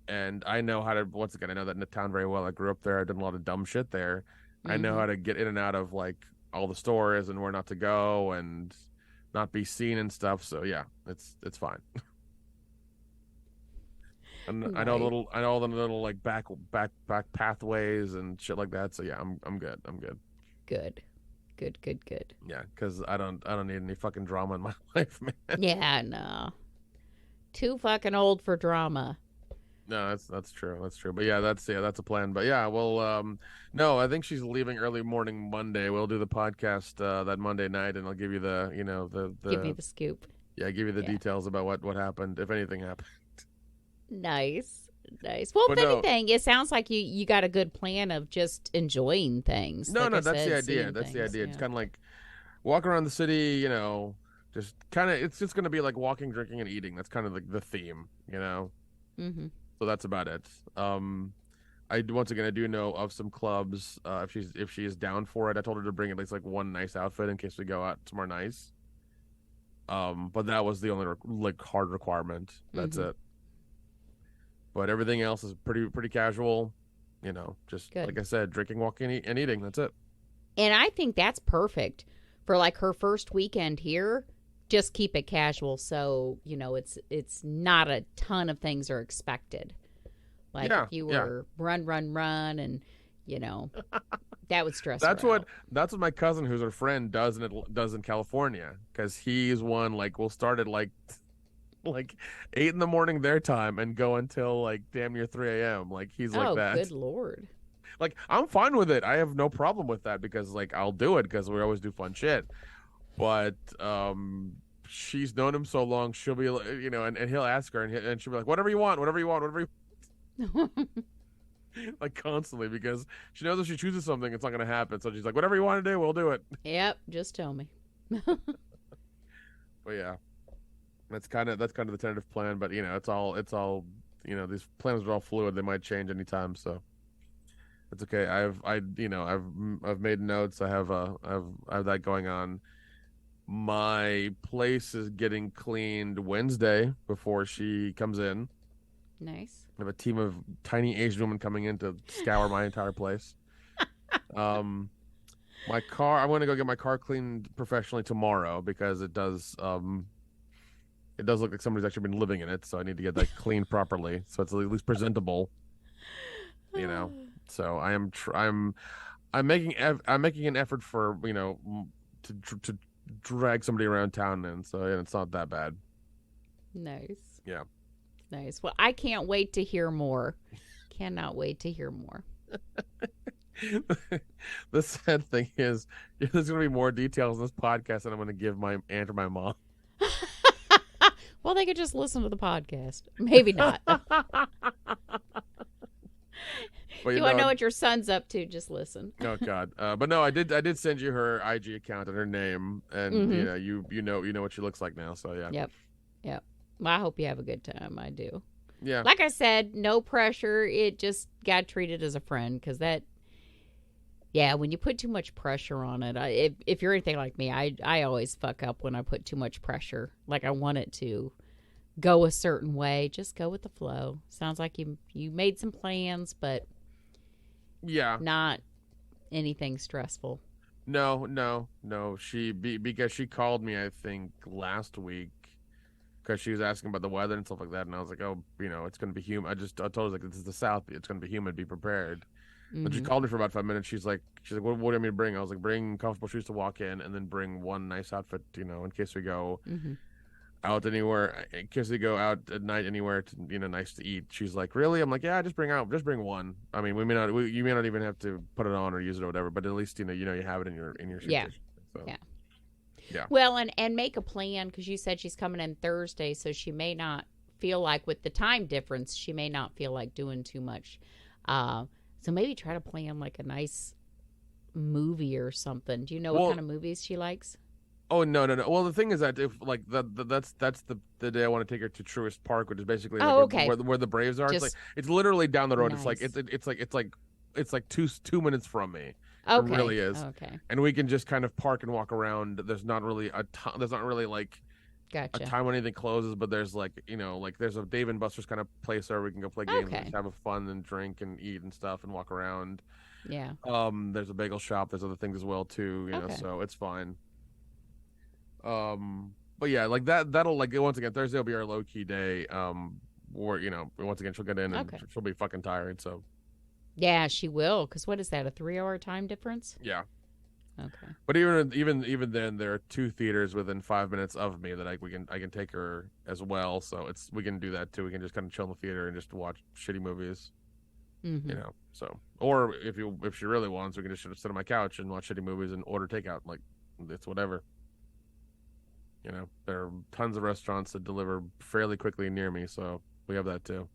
And I know how to. Once again, I know that town very well. I grew up there. I did a lot of dumb shit there. I know how to get in and out of like all the stores and where not to go and not be seen and stuff. So yeah, it's fine. And I know the little like back pathways and shit like that. So yeah, I'm good. I'm good. Good. Yeah, because I don't need any fucking drama in my life, man. Yeah, no. Too fucking old for drama. No, that's true. That's true. But yeah, that's a plan. But yeah, well, no, I think she's leaving early morning Monday. We'll do the podcast that Monday night, and I'll give you the Give me the scoop. Yeah, give you the details about what happened, if anything happened. Nice. Well, But if no. anything, it sounds like you got a good plan of just enjoying things. No, like no, I that's said, the idea. seeing That's the things, idea. It's yeah. kind of like walk around the city, just kind of. It's just gonna be like walking, drinking, and eating. That's kind of the theme, Mm-hmm. So that's about it. Once again I do know of some clubs. If she is down for it, I told her to bring at least like one nice outfit in case we go out somewhere nice. But that was the only like hard requirement. That's it. But everything else is pretty casual. Just Good. like I said, drinking, walking, and eating. That's it. And I think that's perfect for like her first weekend here. Just keep it casual, so it's not a ton of things are expected. Like if you were run, and that would stress. That's her what out. that's what my cousin, who's her friend, does in California, because he's one like we'll start at like 8 in the morning their time and go until like damn near 3 a.m. Like he's like that. Oh, good Lord. Like I'm fine with it. I have no problem with that because like I'll do it because we always do fun shit. But she's known him so long, she'll be and he'll ask her and she'll be like, whatever you want, like constantly, because she knows if she chooses something, it's not gonna happen. So she's like, whatever you want to do, we'll do it. Yep, just tell me. But yeah, that's kind of the tentative plan. But it's all these plans are all fluid. They might change anytime. So it's okay. I've made notes. I have that going on. My place is getting cleaned Wednesday before she comes in. Nice. I have a team of tiny Asian women coming in to scour my entire place. My car, I'm going to go get my car cleaned professionally tomorrow because it does look like somebody's actually been living in it. So I need to get that cleaned properly, so it's at least presentable. So I'm making an effort for to drag somebody around town then, so it's not that bad. Nice. Yeah. Nice. Well, I can't wait to hear more. Cannot wait to hear more. The sad thing is there's going to be more details in this podcast than I'm going to give my aunt or my mom. Well, they could just listen to the podcast. Maybe not. But you want to know what your son's up to? Just listen. Oh God! But no, I did send you her IG account and her name, and you know what she looks like now. So yeah. Yep. Well, I hope you have a good time. I do. Yeah. Like I said, no pressure. It just got treated as a friend because when you put too much pressure on it, if you're anything like me, I always fuck up when I put too much pressure. Like I want it to go a certain way. Just go with the flow. Sounds like you made some plans, but not anything stressful. No. Because she called me, I think, last week because she was asking about the weather and stuff like that, and I was like, oh, it's going to be humid. I told her like, this is the South. It's going to be humid. Be prepared. But she called me for about 5 minutes. She's like, what do you want me to bring? I was like, bring comfortable shoes to walk in, and then bring one nice outfit, in case we go out anywhere, in case we go out at night anywhere to, nice to eat. She's like, really? I'm like, yeah, just bring one. I mean, you may not even have to put it on or use it or whatever, but at least you have it in your suitcase. Yeah. So, yeah. Yeah. Well, and make a plan, because you said she's coming in Thursday, so she may not feel like, with the time difference, she may not feel like doing too much. So maybe try to plan like a nice movie or something. Do you know what kind of movies she likes? Oh, no. Well, the thing is that if like that's the day I want to take her to Truist Park, which is basically where the Braves are. It's literally down the road. Nice. It's like 2 minutes from me. Okay. It really is. Okay. And we can just kind of park and walk around. There's not really like Gotcha. a time when anything closes, but there's there's a Dave and Buster's kind of place where we can go play games and just have a fun and drink and eat and stuff and walk around. Yeah. There's a bagel shop. There's other things as well too. So it's fine. But yeah, like that'll once again, Thursday will be our low key day. Or once again she'll get in and she'll be fucking tired. So. Yeah, she will. Because what is that? A 3-hour time difference? Yeah. Okay. But even then, there are 2 theaters within 5 minutes of me that I can take her as well. So we can do that too. We can just kind of chill in the theater and just watch shitty movies. So, or if she really wants, we can just sit on my couch and watch shitty movies and order takeout. Like, it's whatever. There are tons of restaurants that deliver fairly quickly near me, so we have that too.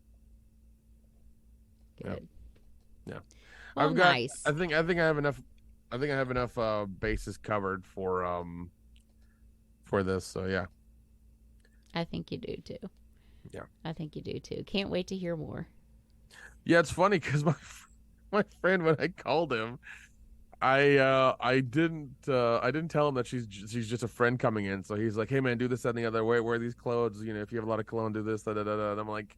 Good. Yeah. Well, nice. I think I have enough. I think I have enough bases covered for this. So yeah. I think you do too. Yeah. I think you do too. Can't wait to hear more. Yeah, it's funny because my friend, when I called him, I didn't tell him that she's just a friend coming in. So he's like, hey man, do this, that, and the other. Wear these clothes. If you have a lot of cologne, do this, da da da. And I'm like,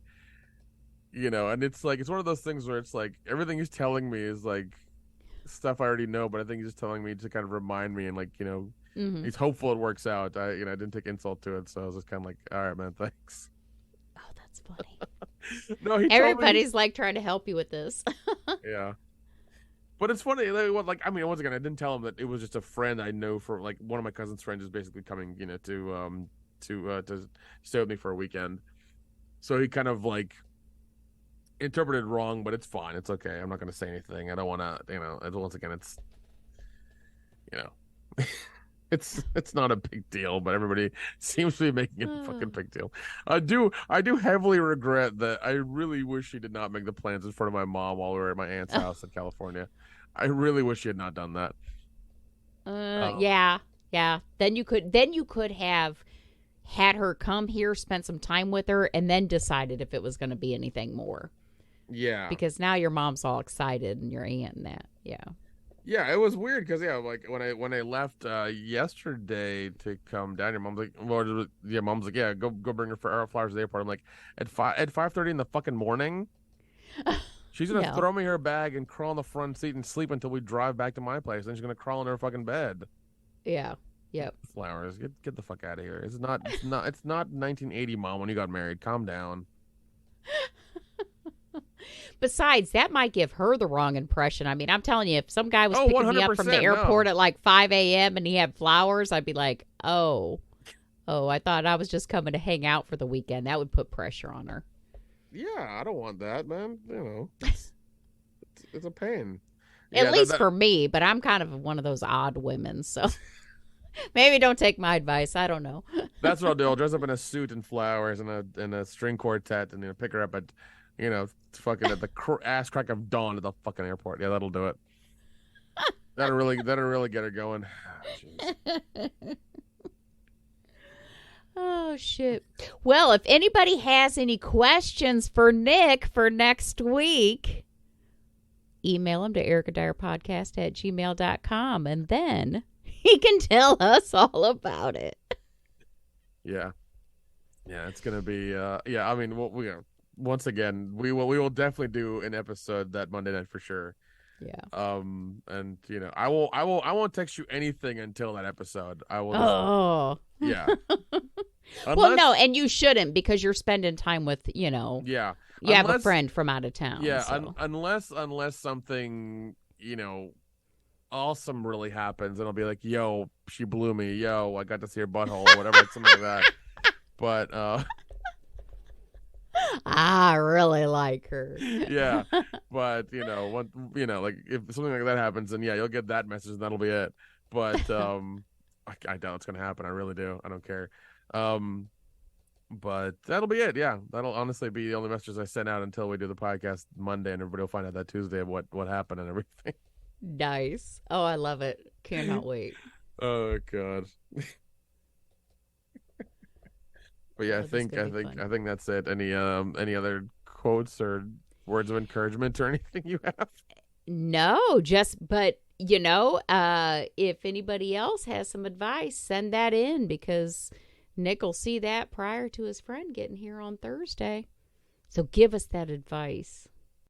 and it's like, it's one of those things where it's like everything he's telling me is like stuff I already know, but I think he's just telling me to kind of remind me, and like, he's hopeful it works out. I didn't take insult to it, so I was just kind of like, all right, man, thanks. Oh, that's funny. No, everybody's like trying to help you with this. Yeah. But it's funny, like, I mean, once again, I didn't tell him that it was just a friend I know for, like, one of my cousin's friends is basically coming, to stay with me for a weekend. So he kind of like interpreted wrong, but it's fine. It's okay. I'm not going to say anything. I don't want to, once again, it's, it's not a big deal, but everybody seems to be making it a fucking big deal. I do heavily regret that. I really wish he did not make the plans in front of my mom while we were at my aunt's house in California. I really wish he had not done that. Yeah. Then you could have had her come here, spent some time with her, and then decided if it was going to be anything more. Yeah. Because now your mom's all excited and your aunt and that. Yeah. Yeah, it was weird because like when I left yesterday to come down, your mom's like, yeah, go bring her for flowers to the airport. I'm like, at 5:30 in the fucking morning, she's gonna throw me her bag and crawl in the front seat and sleep until we drive back to my place. Then she's gonna crawl in her fucking bed. Yeah. Yep. Flowers, get the fuck out of here. It's not 1980, Mom, when you got married. Calm down. Besides, that might give her the wrong impression. I mean, I'm telling you, if some guy was picking me up from the airport at like 5 a.m. and he had flowers, I'd be like, oh, I thought I was just coming to hang out for the weekend. That would put pressure on her. Yeah, I don't want that, man. It's a pain. At least for me, but I'm kind of one of those odd women, so maybe don't take my advice. I don't know. That's what I'll do. I'll dress up in a suit and flowers and a string quartet and pick her up at, fucking at the ass crack of dawn at the fucking airport. Yeah, that'll do it. That'll really get her going. Oh, shit. Well, if anybody has any questions for Nick for next week, email him to ericadyerpodcast@gmail.com, and then he can tell us all about it. Yeah, it's gonna be. I mean, once again, we will definitely do an episode that Monday night for sure. Yeah. And I won't text you anything until that episode. I will. Oh. Yeah. Well, no, and you shouldn't because you're spending time with, you yeah, have a friend from out of town. Yeah, so. unless something, awesome really happens, and I'll be like, yo, she blew me. Yo, I got to see her butthole or whatever, like something like that. But I really like her. yeah, but like if something like that happens, then yeah, you'll get that message, and that'll be it. But I doubt it's gonna happen. I really do. I don't care. But that'll be it. Yeah, that'll honestly be the only messages I send out until we do the podcast Monday, and everybody will find out that Tuesday of what happened and everything. Nice. Oh, I love it. Cannot wait. Oh God. But yeah, I think that's it. Any other quotes or words of encouragement or anything you have? No, but if anybody else has some advice, send that in because Nick will see that prior to his friend getting here on Thursday. So give us that advice.